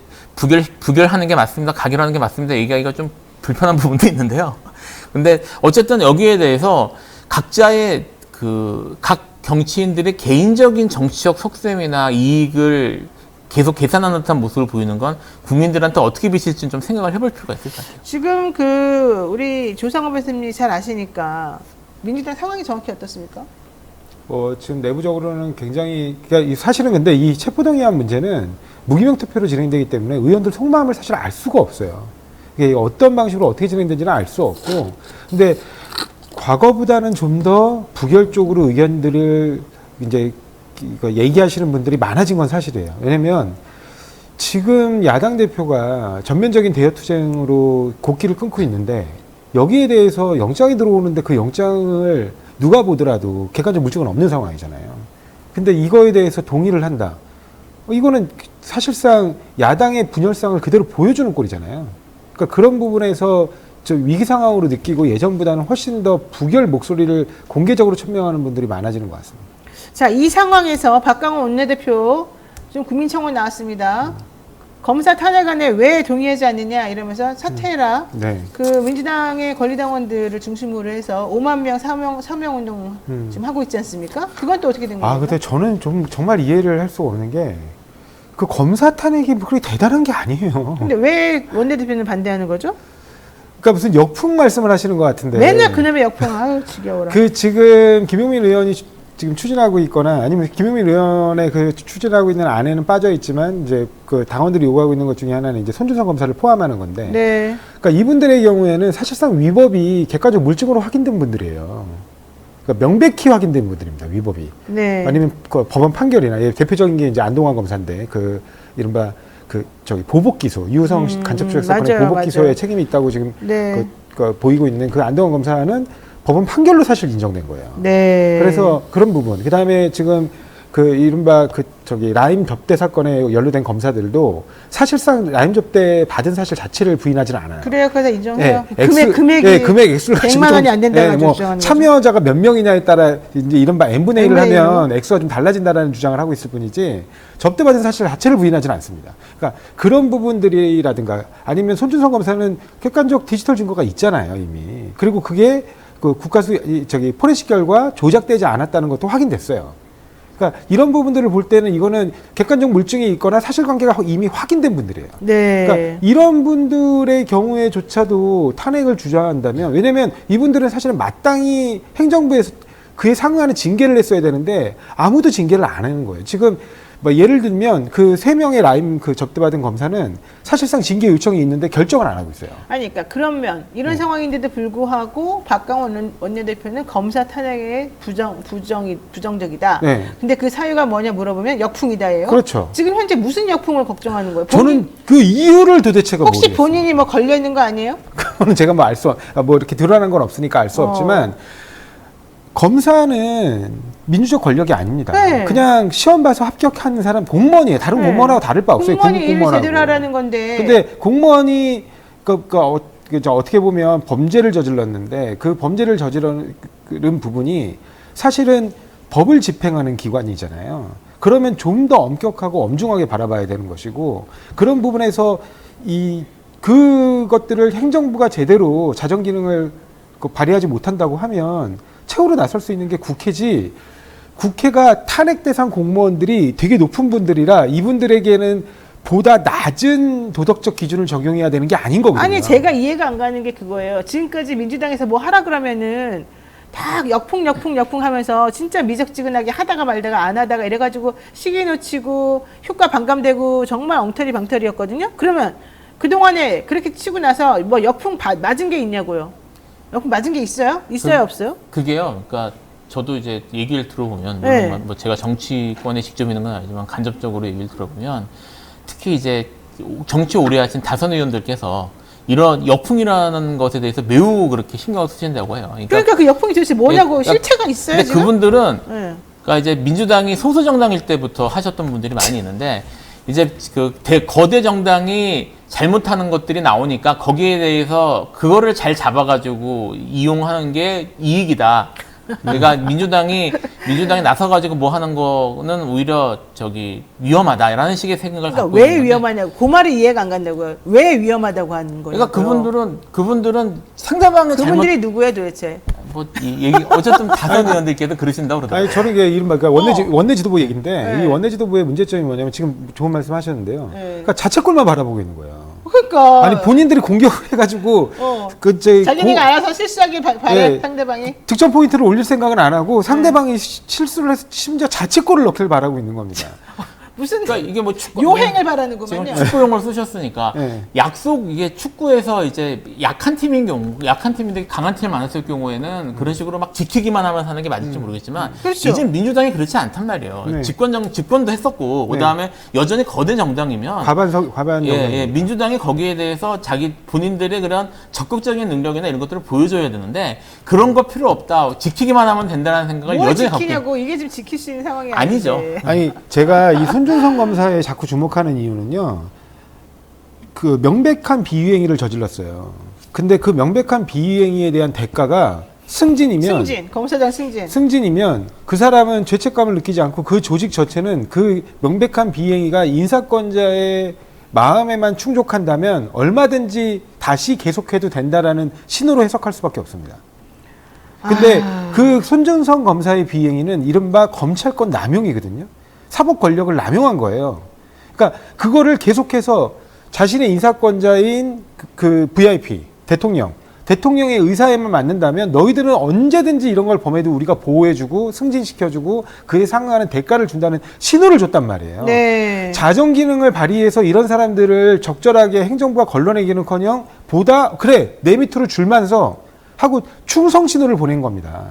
부결하는 게 맞습니다. 가결하는 게 맞습니다. 얘기하기가 좀 불편한 부분도 있는데요. 근데 어쨌든 여기에 대해서 각자의 각 정치인들의 개인적인 정치적 속셈이나 이익을 계속 계산하는 듯한 모습을 보이는 건 국민들한테 어떻게 비칠지 좀 생각을 해볼 필요가 있을 것 같아요. 지금 우리 조상호 교수님이 잘 아시니까 민주당 상황이 정확히 어떻습니까? 지금 내부적으로는 굉장히 그러니까 사실은 근데 이 체포동의안 문제는 무기명 투표로 진행되기 때문에 의원들 속마음을 사실 알 수가 없어요. 이게 어떤 방식으로 어떻게 진행되는지는 알 수 없고, 근데 과거보다는 좀 더 부결 쪽으로 의견들을 이제 이거 얘기하시는 분들이 많아진 건 사실이에요. 왜냐면 지금 야당 대표가 전면적인 대여투쟁으로 곡기를 끊고 있는데 여기에 대해서 영장이 들어오는데 그 영장을 누가 보더라도 객관적 물증은 없는 상황이잖아요. 근데 이거에 대해서 동의를 한다. 이거는 사실상 야당의 분열상을 그대로 보여주는 꼴이잖아요. 그러니까 그런 부분에서 위기 상황으로 느끼고 예전보다는 훨씬 더 부결 목소리를 공개적으로 천명하는 분들이 많아지는 것 같습니다. 자, 이 상황에서 박강원 원내대표 좀 국민청원 나왔습니다. 검사 탄핵안에 왜 동의하지 않느냐 이러면서 사퇴해라. 네. 민주당의 권리당원들을 중심으로 해서 5만 명 서명 운동 지금 하고 있지 않습니까? 그건 또 어떻게 된 거예요? 근데 저는 좀 정말 이해를 할 수가 없는 게 그 검사 탄핵이 그렇게 대단한 게 아니에요. 근데 왜 원내대표는 반대하는 거죠? 그러니까 무슨 역풍 말씀을 하시는 것 같은데. 맨날 그놈의 역풍, 아유 지겨워라. 지금 김용민 의원이 지금 추진하고 있거나 아니면 김용민 의원의 추진하고 있는 안에는 빠져 있지만 이제 당원들이 요구하고 있는 것 중에 하나는 이제 손준성 검사를 포함하는 건데. 네. 그러니까 이분들의 경우에는 사실상 위법이 객관적 물증으로 확인된 분들이에요. 그러니까 명백히 확인된 분들입니다. 위법이. 네. 아니면 법원 판결이나 대표적인 게 이제 안동환 검사인데 이른바 보복 기소, 유성 간첩 조작 사건의 보복 기소에 책임이 있다고 지금 네. 보이고 있는 안동환 검사는 법원 판결로 사실 인정된 거예요. 네. 그래서 그런 부분. 그다음에 지금 이른바 라임 접대 사건에 연루된 검사들도 사실상 라임 접대 받은 사실 자체를 부인하지는 않아요. 그래요, 그래서 인정해요. 네, 금액이 금액 액수를 100만 원이 안 된다고 뭐 주장하는 참여자가 몇 명이냐에 따라 이제 이른바 n분의 1을 n분의 하면 액수가 좀 달라진다라는 주장을 하고 있을 뿐이지 접대받은 사실 자체를 부인하지는 않습니다. 그러니까 그런 부분들이라든가 아니면 손준성 검사는 객관적 디지털 증거가 있잖아요, 이미. 그리고 그게 포렌식 결과 조작되지 않았다는 것도 확인됐어요. 그러니까 이런 부분들을 볼 때는 이거는 객관적 물증이 있거나 사실관계가 이미 확인된 분들이에요. 네. 그러니까 이런 분들의 경우에조차도 탄핵을 주장한다면, 왜냐하면 이분들은 사실은 마땅히 행정부에서 그에 상응하는 징계를 했어야 되는데 아무도 징계를 안 하는 거예요. 지금 예를 들면 3명의 라임 접대받은 검사는 사실상 징계 요청이 있는데 결정을 안 하고 있어요. 아니, 그러니까 그러면 이런 상황인데도 불구하고 박강원 원내대표는 검사 탄핵에 부정적이다. 네. 근데 그 사유가 뭐냐 물어보면 역풍이다예요. 그렇죠. 지금 현재 무슨 역풍을 걱정하는 거예요? 저는 그 이유를 도대체가 혹시 모르겠어요. 본인이 걸려 있는 거 아니에요? 그거는 제가 이렇게 드러난 건 없으니까 알 수 없지만 검사는 민주적 권력이 아닙니다. 네. 그냥 시험 봐서 합격하는 사람 공무원이에요. 다른 네. 공무원하고 다를 바 없어요. 공무원이 일을 공무원하고. 제대로 하라는 건데. 근데 공무원이 어떻게 보면 범죄를 저질렀는데 그 범죄를 저지른 부분이 사실은 법을 집행하는 기관이잖아요. 그러면 좀 더 엄격하고 엄중하게 바라봐야 되는 것이고, 그런 부분에서 그것들을 행정부가 제대로 자정 기능을 발휘하지 못한다고 하면 최후로 나설 수 있는 게 국회지, 국회가 탄핵 대상 공무원들이 되게 높은 분들이라 이분들에게는 보다 낮은 도덕적 기준을 적용해야 되는 게 아닌 거거든요. 아니, 제가 이해가 안 가는 게 그거예요. 지금까지 민주당에서 뭐 하라 그러면은 다 역풍 하면서 진짜 미적지근하게 하다가 말다가 안 하다가 이래가지고 시기 놓치고 효과 반감되고 정말 엉터리 방터리였거든요. 그러면 그동안에 그렇게 치고 나서 뭐 역풍 맞은 게 있냐고요? 역풍 맞은 게 있어요? 있어요, 없어요? 그게요. 그러니까 저도 이제 얘기를 들어보면 네. 물론 뭐 제가 정치권에 직접 있는 건 아니지만 간접적으로 얘기를 들어보면 특히 이제 정치 오래 하신 다선 의원들께서 이런 역풍이라는 것에 대해서 매우 그렇게 신경을 쓰신다고 해요. 그러니까 그 역풍이 도대체 뭐냐고 그러니까 실체가 있어요, 근데 지금? 그분들은 네. 그러니까 이제 민주당이 소수 정당일 때부터 하셨던 분들이 많이 있는데 이제 그 거대 정당이 잘못하는 것들이 나오니까 거기에 대해서 그거를 잘 잡아가지고 이용하는 게 이익이다. 그러니까 민주당이 나서가지고 뭐 하는 거는 오히려 위험하다라는 식의 생각을 그러니까 갖고 왜 있는 건데. 위험하냐고. 그 말이 이해가 안 간다고요. 왜 위험하다고 하는 거예요? 그러니까 그분들은 상대방의 그분들이 누구예요, 도대체? 얘기 어쨌든 다선 의원들께도 그러신다고 그러더라고요. 아니 저는 이게 이른바 그러니까 원내 지도부 얘기인데 네. 이 원내 지도부의 문제점이 뭐냐면 지금 좋은 말씀하셨는데요. 네. 그러니까 자책골만 바라보고 있는 거예요. 그러니까. 아니 본인들이 공격을 해가지고 자기네가 알아서 실수하길 바래, 네. 상대방이. 득점 포인트를 올릴 생각은 안 하고 상대방이 실수를 해서 심지어 자책골을 넣기를 바라고 있는 겁니다. 무슨 그러니까 이게 뭐 축구 요행을 바라는구만요. 지금 축구 용어를 쓰셨으니까 네. 약속 이게 축구에서 이제 약한 팀인데 강한 팀을 만났을 경우에는 그런 식으로 막 지키기만 하면서 하는 게 맞을지 모르겠지만 그렇죠. 이제 민주당이 그렇지 않단 말이에요. 네. 집권도 했었고 그다음에 여전히 거대 정당이면 과반 예, 민주당이 거기에 대해서 자기 본인들의 그런 적극적인 능력이나 이런 것들을 보여줘야 되는데 그런 거 필요 없다. 지키기만 하면 된다는 생각을 뭘 여전히 갖고 지키냐고. 이게 지금 지킬 수 있는 상황이 아니죠. 아닌데. 아니 제가 이 손준성 검사에 자꾸 주목하는 이유는요. 그 명백한 비위행위를 저질렀어요. 근데 그 명백한 비위행위에 대한 대가가 승진, 검사장 승진. 승진이면 그 사람은 죄책감을 느끼지 않고 그 조직 자체는 그 명백한 비행위가 인사권자의 마음에만 충족한다면 얼마든지 다시 계속해도 된다라는 신호로 해석할 수밖에 없습니다. 근데 그 손준성 검사의 비행위는 이른바 검찰권 남용이거든요. 사법 권력을 남용한 거예요. 그러니까 그거를 계속해서 자신의 인사권자인 그 VIP, 대통령의 의사에만 맞는다면 너희들은 언제든지 이런 걸 범해도 우리가 보호해주고 승진시켜주고 그에 상응하는 대가를 준다는 신호를 줬단 말이에요. 네. 자정 기능을 발휘해서 이런 사람들을 적절하게 행정부가 걸러내기는커녕 그래 내 밑으로 줄면서 하고 충성 신호를 보낸 겁니다.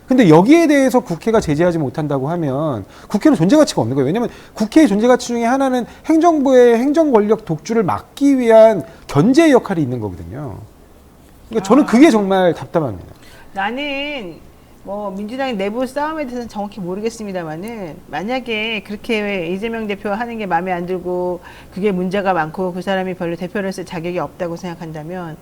근데 여기에 대해서 국회가 제재하지 못한다고 하면 국회는 존재 가치가 없는 거예요. 왜냐하면 국회의 존재 가치 중에 하나는 행정부의 행정 권력 독주를 막기 위한 견제의 역할이 있는 거거든요. 그러니까 저는 그게 정말 답답합니다. 나는 뭐 민주당의 내부 싸움에 대해서는 정확히 모르겠습니다만은 만약에 그렇게 이재명 대표 하는 게 마음에 안 들고 그게 문제가 많고 그 사람이 별로 대표를 쓸 자격이 없다고 생각한다면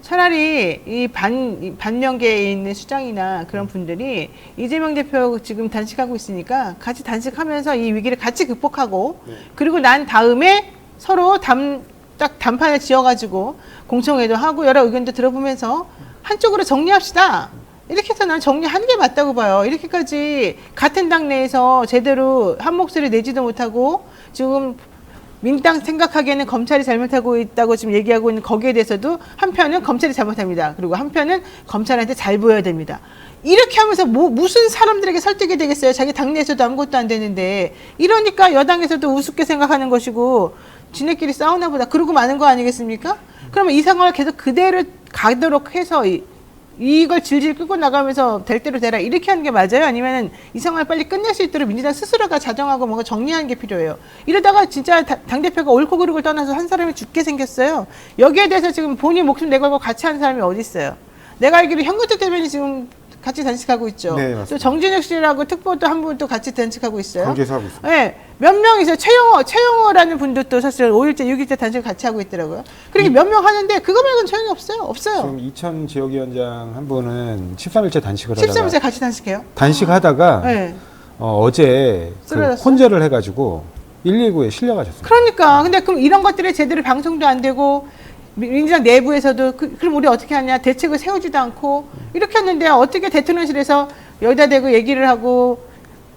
차라리 이 반영계에 있는 수장이나 그런 분들이 이재명 대표 지금 단식하고 있으니까 같이 단식하면서 이 위기를 같이 극복하고 그리고 난 다음에 서로 딱 단판을 지어가지고 공청회도 하고 여러 의견도 들어보면서 한쪽으로 정리합시다. 이렇게 해서 난 정리하는 게 맞다고 봐요. 이렇게까지 같은 당 내에서 제대로 한 목소리 내지도 못하고 지금 민당 생각하기에는 검찰이 잘못하고 있다고 지금 얘기하고 있는 거기에 대해서도 한편은 검찰이 잘못합니다. 그리고 한편은 검찰한테 잘 보여야 됩니다. 이렇게 하면서 무슨 사람들에게 설득이 되겠어요. 자기 당내에서도 아무것도 안 되는데. 이러니까 여당에서도 우습게 생각하는 것이고 지네끼리 싸우나 보다. 그러고 마는 거 아니겠습니까? 그러면 이 상황을 계속 그대로 가도록 해서 이걸 질질 끌고 나가면서 될 대로 되라 이렇게 하는 게 맞아요? 아니면 이 상황을 빨리 끝낼 수 있도록 민주당 스스로가 자정하고 뭔가 정리하는 게 필요해요. 이러다가 진짜 당대표가 옳고 그르고를 떠나서 한 사람이 죽게 생겼어요. 여기에 대해서 지금 본인 목숨 내걸고 같이 하는 사람이 어디 있어요? 내가 알기로 현근택 대변인이 지금 같이 단식하고 있죠. 네, 맞습니다. 또 정진혁 씨라고 특보도 한 분 또 같이 단식하고 있어요. 강제서 하고 있습니다. 네, 몇 명이서 최영호라는 분도 또 사실 5일째, 6일째 단식을 같이 하고 있더라고요. 그렇게 몇 명 하는데 그거 말고는 소용이 없어요. 없어요. 지금 이천 지역위원장 한 분은 13일째 단식을 13일째 하다가 같이 단식해요. 단식하다가 네. 어제 그 쓰러졌어요? 혼절을 해가지고 119에 실려가셨습니다. 그러니까 근데 그럼 이런 것들이 제대로 방송도 안 되고 민주당 내부에서도 그럼 우리 어떻게 하냐 대책을 세우지도 않고 이렇게 했는데 어떻게 대통령실에서 여기다 대고 얘기를 하고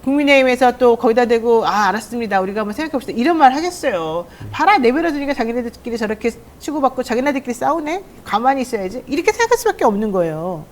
국민의힘에서 또 거기다 대고 알았습니다 우리가 한번 생각해 봅시다 이런 말 하겠어요. 봐라 내버려두니까 자기네들끼리 저렇게 치고받고 자기네들끼리 싸우네 가만히 있어야지 이렇게 생각할 수밖에 없는 거예요.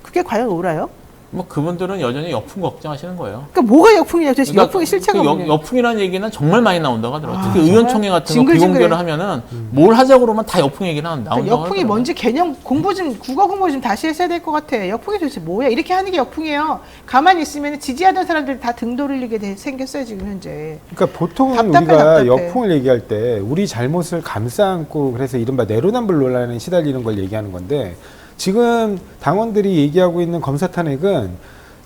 그게 과연 옳아요? 뭐 그분들은 여전히 역풍 걱정하시는 거예요. 그러니까 뭐가 역풍이냐? 도대체 역풍의 실체가 뭐냐? 역풍이라는 얘기는 정말 많이 나온다고 하더라고요. 특히 정말? 의원총회 같은 거 징글징글해. 비공개를 하면은 뭘 하자고 그러면 다 역풍 얘기 나온다고 그러니까 역풍이 하더라고요. 뭔지 개념 공부 좀 국어 공부 좀 다시 했어야 될 것 같아. 역풍이 도대체 뭐야? 이렇게 하는 게 역풍이에요. 가만히 있으면 지지하던 사람들이 다 등 돌리게 생겼어요 지금 현재. 그러니까 보통은 답답해, 우리가 답답해. 역풍을 얘기할 때 우리 잘못을 감싸안고 그래서 이른바 내로남불 논란에 시달리는 걸 얘기하는 건데 지금 당원들이 얘기하고 있는 검사 탄핵은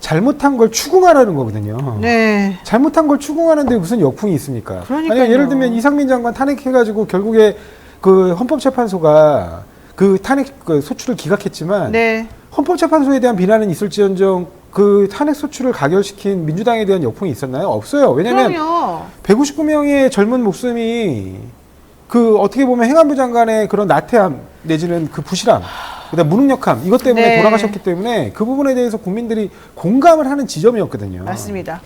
잘못한 걸 추궁하라는 거거든요. 네. 잘못한 걸 추궁하는데 무슨 역풍이 있습니까? 그러니까요. 아니, 예를 들면 이상민 장관 탄핵해가지고 결국에 그 헌법재판소가 그 탄핵 그 소추를 기각했지만 네. 헌법재판소에 대한 비난은 있을지언정 그 탄핵 소추를 가결시킨 민주당에 대한 역풍이 있었나요? 없어요. 왜냐하면 그럼요. 159명의 젊은 목숨이 그 어떻게 보면 행안부 장관의 그런 나태함 내지는 그 부실함 그다음 무능력함 이것 때문에 네. 돌아가셨기 때문에 그 부분에 대해서 국민들이 공감을 하는 지점이었거든요. 맞습니다.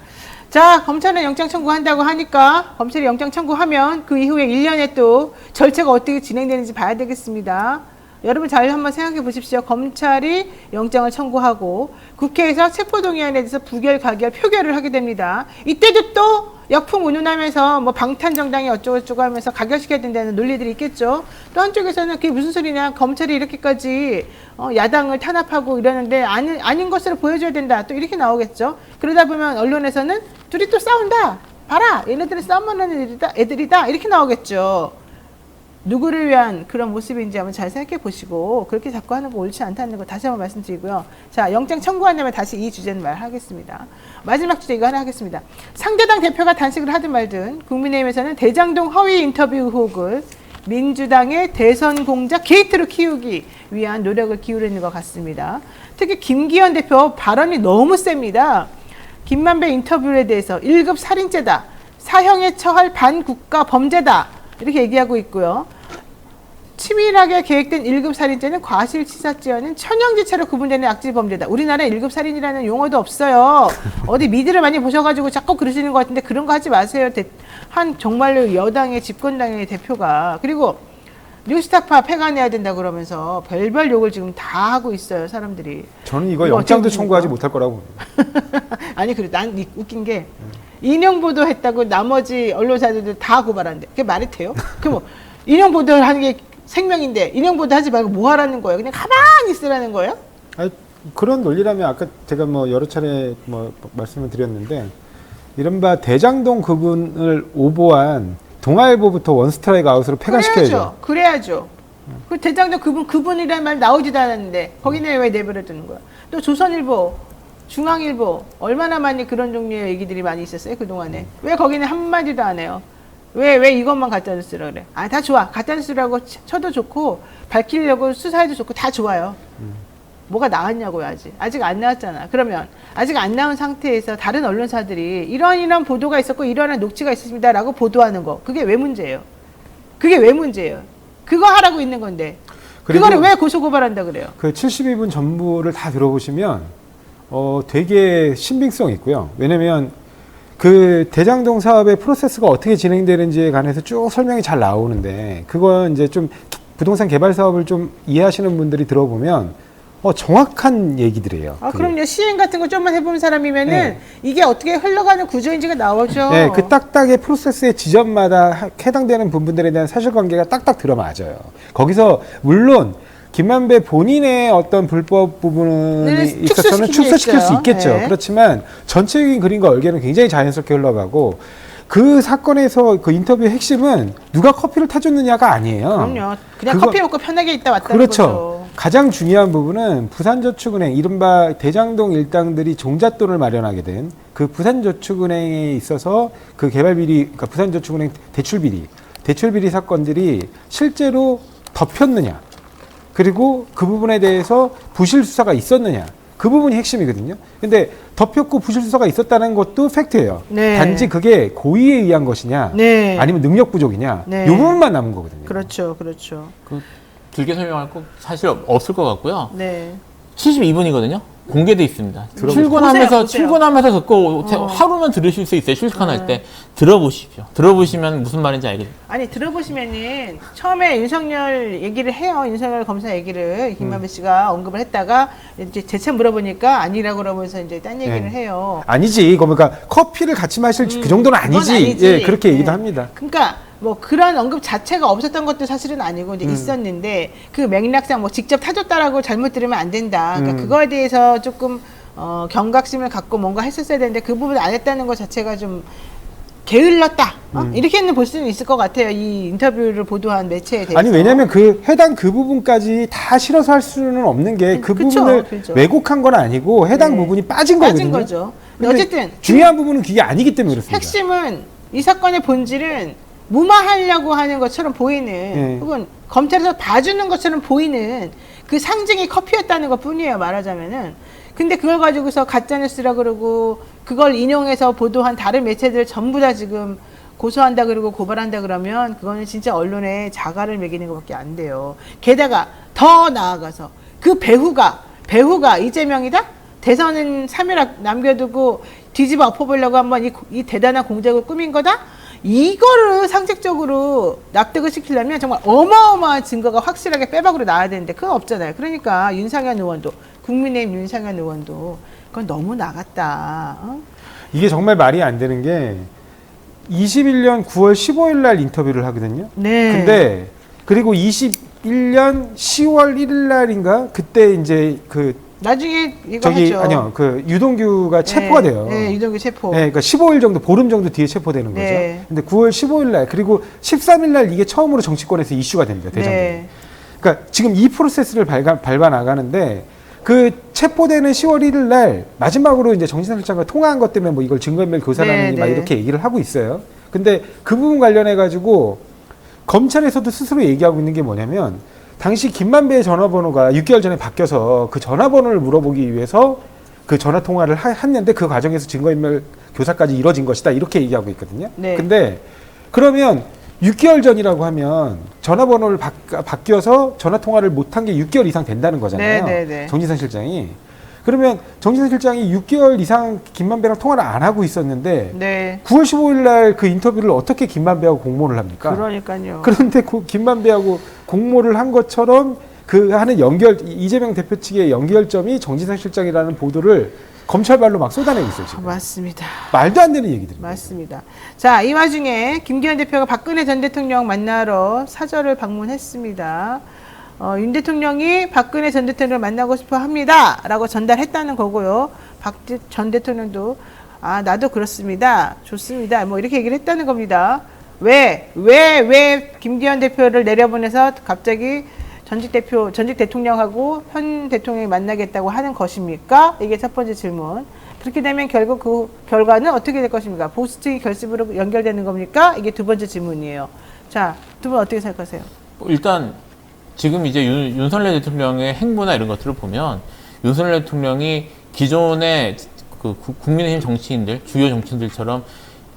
자, 검찰은 영장 청구한다고 하니까 검찰이 영장 청구하면 그 이후에 1년에 또 절차가 어떻게 진행되는지 봐야 되겠습니다. 여러분 잘 한번 생각해 보십시오. 검찰이 영장을 청구하고 국회에서 체포동의안에 대해서 부결, 가결, 표결을 하게 됩니다. 이때도 또 역풍 운운하면서 뭐 방탄정당이 어쩌고저쩌고 하면서 가결시켜야 된다는 논리들이 있겠죠. 또 한쪽에서는 그게 무슨 소리냐. 검찰이 이렇게까지 야당을 탄압하고 이러는데 아닌 것으로 보여줘야 된다. 또 이렇게 나오겠죠. 그러다 보면 언론에서는 둘이 또 싸운다. 봐라. 얘네들은 싸움만 하는 애들이다. 이렇게 나오겠죠. 누구를 위한 그런 모습인지 한번 잘 생각해 보시고 그렇게 자꾸 하는 거 옳지 않다는 거 다시 한번 말씀드리고요. 자, 영장 청구한다면 다시 이 주제는 말하겠습니다. 마지막 주제 이거 하나 하겠습니다. 상대당 대표가 단식을 하든 말든 국민의힘에서는 대장동 허위 인터뷰 의혹을 민주당의 대선 공작 게이트로 키우기 위한 노력을 기울이는 것 같습니다. 특히 김기현 대표 발언이 너무 셉니다. 김만배 인터뷰에 대해서 1급 살인죄다. 사형에 처할 반국가 범죄다. 이렇게 얘기하고 있고요. 치밀하게 계획된 1급 살인죄는 과실치사죄와는 천형지체로 구분되는 악질범죄다. 우리나라에 1급 살인이라는 용어도 없어요. 어디 미드를 많이 보셔가지고 자꾸 그러시는 것 같은데 그런 거 하지 마세요. 한 정말로 여당의 집권당의 대표가. 그리고 뉴스타파 폐간해야 된다 그러면서 별별 욕을 지금 다 하고 있어요. 사람들이. 저는 이거 이거 영장도 어떻게 청구하지 보십니까? 못할 거라고 봅니다. 아니 그래 난 웃긴 게 인용 보도했다고 나머지 언론사들도 다 고발한대. 그게 말이 돼요? 그 뭐 인용 보도를 하는 게 생명인데 인용 보도 하지 말고 뭐 하라는 거예요? 그냥 가만히 있으라는 거예요? 아니, 그런 논리라면 아까 제가 뭐 여러 차례 뭐 말씀을 드렸는데 이른바 대장동 그분을 오보한 동아일보부터 원스트라이크 아웃으로 폐간시켜야죠. 그래야죠. 그 대장동 그분이라는 말 나오지도 않았는데 거기는 왜 내버려 두는 거야? 또 조선일보, 중앙일보 얼마나 많이 그런 종류의 얘기들이 많이 있었어요 그동안에. 왜 거기는 한마디도 안 해요? 왜 이것만 가짜뉴스라 그래? 아, 다 좋아. 가짜뉴스라고 쳐도 좋고 밝히려고 수사해도 좋고 다 좋아요. 뭐가 나왔냐고요 아직 안 나왔잖아. 그러면 아직 안 나온 상태에서 다른 언론사들이 이런 보도가 있었고 이러한 녹취가 있었습니다라고 보도하는 거 그게 왜 문제예요? 그게 왜 문제예요? 그거 하라고 있는 건데 그거를 왜 고소고발한다 그래요? 그 72분 전부를 다 들어보시면 되게 신빙성 있고요. 왜냐면 그 대장동 사업의 프로세스가 어떻게 진행되는지에 관해서 쭉 설명이 잘 나오는데 그건 이제 좀 부동산 개발 사업을 좀 이해하시는 분들이 들어보면 정확한 얘기들이에요. 아, 그게. 그럼요. 시행 같은 거 좀만 해본 사람이면은 네. 이게 어떻게 흘러가는 구조인지가 나오죠. 네, 그 딱딱의 프로세스의 지점마다 해당되는 부분들에 대한 사실관계가 딱딱 들어맞아요. 거기서 물론 김만배 본인의 어떤 불법 부분이 있어서는 축소시킬 수 있겠죠. 네. 그렇지만 전체적인 그림과 얼개는 굉장히 자연스럽게 흘러가고 그 사건에서 그 인터뷰의 핵심은 누가 커피를 타줬느냐가 아니에요. 그럼요. 그냥 커피 먹고 편하게 있다 왔다는 그렇죠. 거죠. 가장 중요한 부분은 부산저축은행 이른바 대장동 일당들이 종잣돈을 마련하게 된 그 부산저축은행에 있어서 그 개발비리, 그러니까 부산저축은행 대출비리 사건들이 실제로 덮였느냐, 그리고 그 부분에 대해서 부실 수사가 있었느냐, 그 부분이 핵심이거든요. 근데 덮였고 부실 수사가 있었다는 것도 팩트예요. 네. 단지 그게 고의에 의한 것이냐, 네. 아니면 능력 부족이냐, 네. 이 부분만 남은 거거든요. 그렇죠. 길게 설명할 거 사실 없을 것 같고요. 네. 72분이거든요. 공개돼 있습니다. 들어보세요. 출근하면서 보세요. 출근하면서 듣고 하루는 들으실 수 있어요. 실컷할 때 들어보십시오. 들어보시면 무슨 말인지 알겠죠. 아니 들어보시면은 처음에 윤석열 얘기를 해요. 윤석열 검사 얘기를 김만배 씨가 언급을 했다가 이제 재차 물어보니까 아니라고 그러면서 이제 딴 얘기를 네. 해요. 아니지. 그러니까 커피를 같이 마실 그 정도는 그건 아니지. 아니지. 예, 그렇게 얘기도 네. 합니다. 그러니까 뭐 그런 언급 자체가 없었던 것도 사실은 아니고 이제 있었는데 그 맥락상 뭐 직접 타줬다라고 잘못 들으면 안 된다. 그러니까 그거에 대해서 조금 경각심을 갖고 뭔가 했었어야 되는데 그 부분 안 했다는 것 자체가 좀 게을렀다. 이렇게는 볼 수는 있을 것 같아요. 이 인터뷰를 보도한 매체에 대해서. 아니 왜냐면 그 해당 그 부분까지 다 실어서 할 수는 없는 게 그 그쵸, 부분을 그죠. 왜곡한 건 아니고 해당 네. 부분이 빠진 빠진 거거든요. 거죠. 근데 근데 어쨌든 중요한 부분은 그게 아니기 때문에 그렇습니다. 핵심은 이 사건의 본질은 무마하려고 하는 것처럼 보이는 네. 혹은 검찰에서 봐주는 것처럼 보이는 그 상징이 커피였다는 것 뿐이에요. 말하자면은. 근데 그걸 가지고서 가짜뉴스라 그러고 그걸 인용해서 보도한 다른 매체들 전부 다 지금 고소한다 그러고 고발한다 그러면 그거는 진짜 언론에 자갈을 매기는 것밖에 안 돼요. 게다가 더 나아가서 그 배후가 이재명이다? 대선은 3일 남겨두고 뒤집어 엎어보려고 한번 이 대단한 공작을 꾸민 거다? 이거를 상식적으로 납득을 시키려면 정말 어마어마한 증거가 확실하게 빼박으로 나와야 되는데 그건 없잖아요. 그러니까 윤상현 의원도 국민의힘 윤상현 의원도 그건 너무 나갔다. 어? 이게 정말 말이 안 되는 게 21년 9월 15일 날 인터뷰를 하거든요. 네. 근데 그리고 21년 10월 1일 날인가 그때 이제 그 나중에 이거 저기 하죠. 아니요 그 유동규가 체포가 돼요. 네, 유동규 체포. 네, 그러니까 15일 정도 보름 정도 뒤에 체포되는 거죠. 네. 근데 9월 15일 날 그리고 13일 날 이게 처음으로 정치권에서 이슈가 됩니다. 대장동. 네. 그러니까 지금 이 프로세스를 밟아 나가는데 그 체포되는 10월 1일 날 마지막으로 이제 정진상 실장과 통화한 것 때문에 뭐 이걸 증거인멸 교사라느니 네, 막 네. 이렇게 얘기를 하고 있어요. 근데 그 부분 관련해 가지고 검찰에서도 스스로 얘기하고 있는 게 뭐냐면 당시 김만배의 전화번호가 6개월 전에 바뀌어서 그 전화번호를 물어보기 위해서 그 전화 통화를 했는데 그 과정에서 증거인멸 교사까지 이뤄진 것이다 이렇게 얘기하고 있거든요. 네. 근데 그러면 6개월 전이라고 하면 전화번호를 바뀌어서 전화 통화를 못한 게 6개월 이상 된다는 거잖아요. 네, 네, 네. 정진상 실장이. 그러면 정진상 실장이 6개월 이상 김만배랑 통화를 안 하고 있었는데 네. 9월 15일 날 그 인터뷰를 어떻게 김만배하고 공모를 합니까? 그러니까요. 그런데 김만배하고 공모를 한 것처럼 그 하는 이재명 대표 측의 연결점이 정진상 실장이라는 보도를 검찰발로 막 쏟아내고 있어요, 지금. 맞습니다. 말도 안 되는 얘기들입니다. 맞습니다. 자, 이 와중에 김기현 대표가 박근혜 전 대통령 만나러 사저를 방문했습니다. 윤 대통령이 박근혜 전 대통령을 만나고 싶어 합니다. 라고 전달했다는 거고요. 박 전 대통령도 나도 그렇습니다. 좋습니다. 뭐 이렇게 얘기를 했다는 겁니다. 왜 김기현 대표를 내려보내서 갑자기 전직 대통령하고 현 대통령이 만나겠다고 하는 것입니까? 이게 첫 번째 질문. 그렇게 되면 결국 그 결과는 어떻게 될 것입니까? 보수 측이 결집으로 연결되는 겁니까? 이게 두 번째 질문이에요. 자, 두 분 어떻게 생각하세요? 일단 지금 이제 윤석열 대통령의 행보나 이런 것들을 보면 윤석열 대통령이 기존의 그 국민의힘 정치인들, 주요 정치인들처럼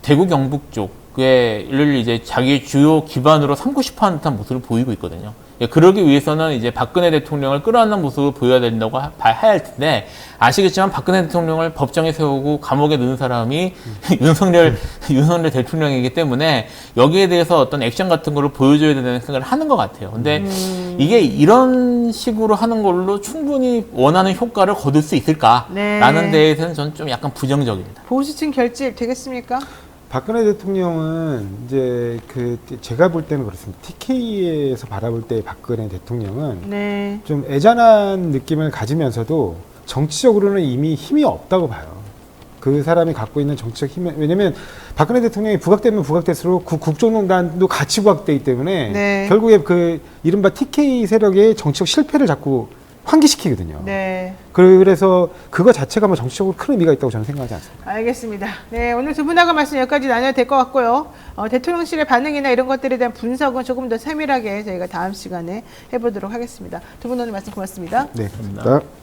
대구 경북 쪽을 이제 자기 주요 기반으로 삼고 싶어 하는 듯한 모습을 보이고 있거든요. 그러기 위해서는 이제 박근혜 대통령을 끌어안는 모습을 보여야 된다고 해야 할 텐데, 아시겠지만 박근혜 대통령을 법정에 세우고 감옥에 넣은 사람이 윤석열 대통령이기 때문에 여기에 대해서 어떤 액션 같은 거를 보여줘야 된다는 생각을 하는 것 같아요. 근데 이게 이런 식으로 하는 걸로 충분히 원하는 효과를 거둘 수 있을까라는 네. 데에서는 저는 좀 약간 부정적입니다. 보수층 결집 되겠습니까? 박근혜 대통령은 이제 제가 볼 때는 그렇습니다. TK에서 바라볼 때 박근혜 대통령은 네. 좀 애잔한 느낌을 가지면서도 정치적으로는 이미 힘이 없다고 봐요. 그 사람이 갖고 있는 정치적 힘이, 왜냐면 박근혜 대통령이 부각되면 부각될수록 국정농단도 같이 부각되기 때문에 네. 결국에 그 이른바 TK 세력의 정치적 실패를 자꾸 환기시키거든요. 네. 그래서 그거 자체가 뭐 정치적으로 큰 의미가 있다고 저는 생각하지 않습니다. 알겠습니다. 네, 오늘 두 분하고 말씀 여기까지 나눠야 될 것 같고요. 대통령실의 반응이나 이런 것들에 대한 분석은 조금 더 세밀하게 저희가 다음 시간에 해보도록 하겠습니다. 두 분 오늘 말씀 고맙습니다. 네, 감사합니다.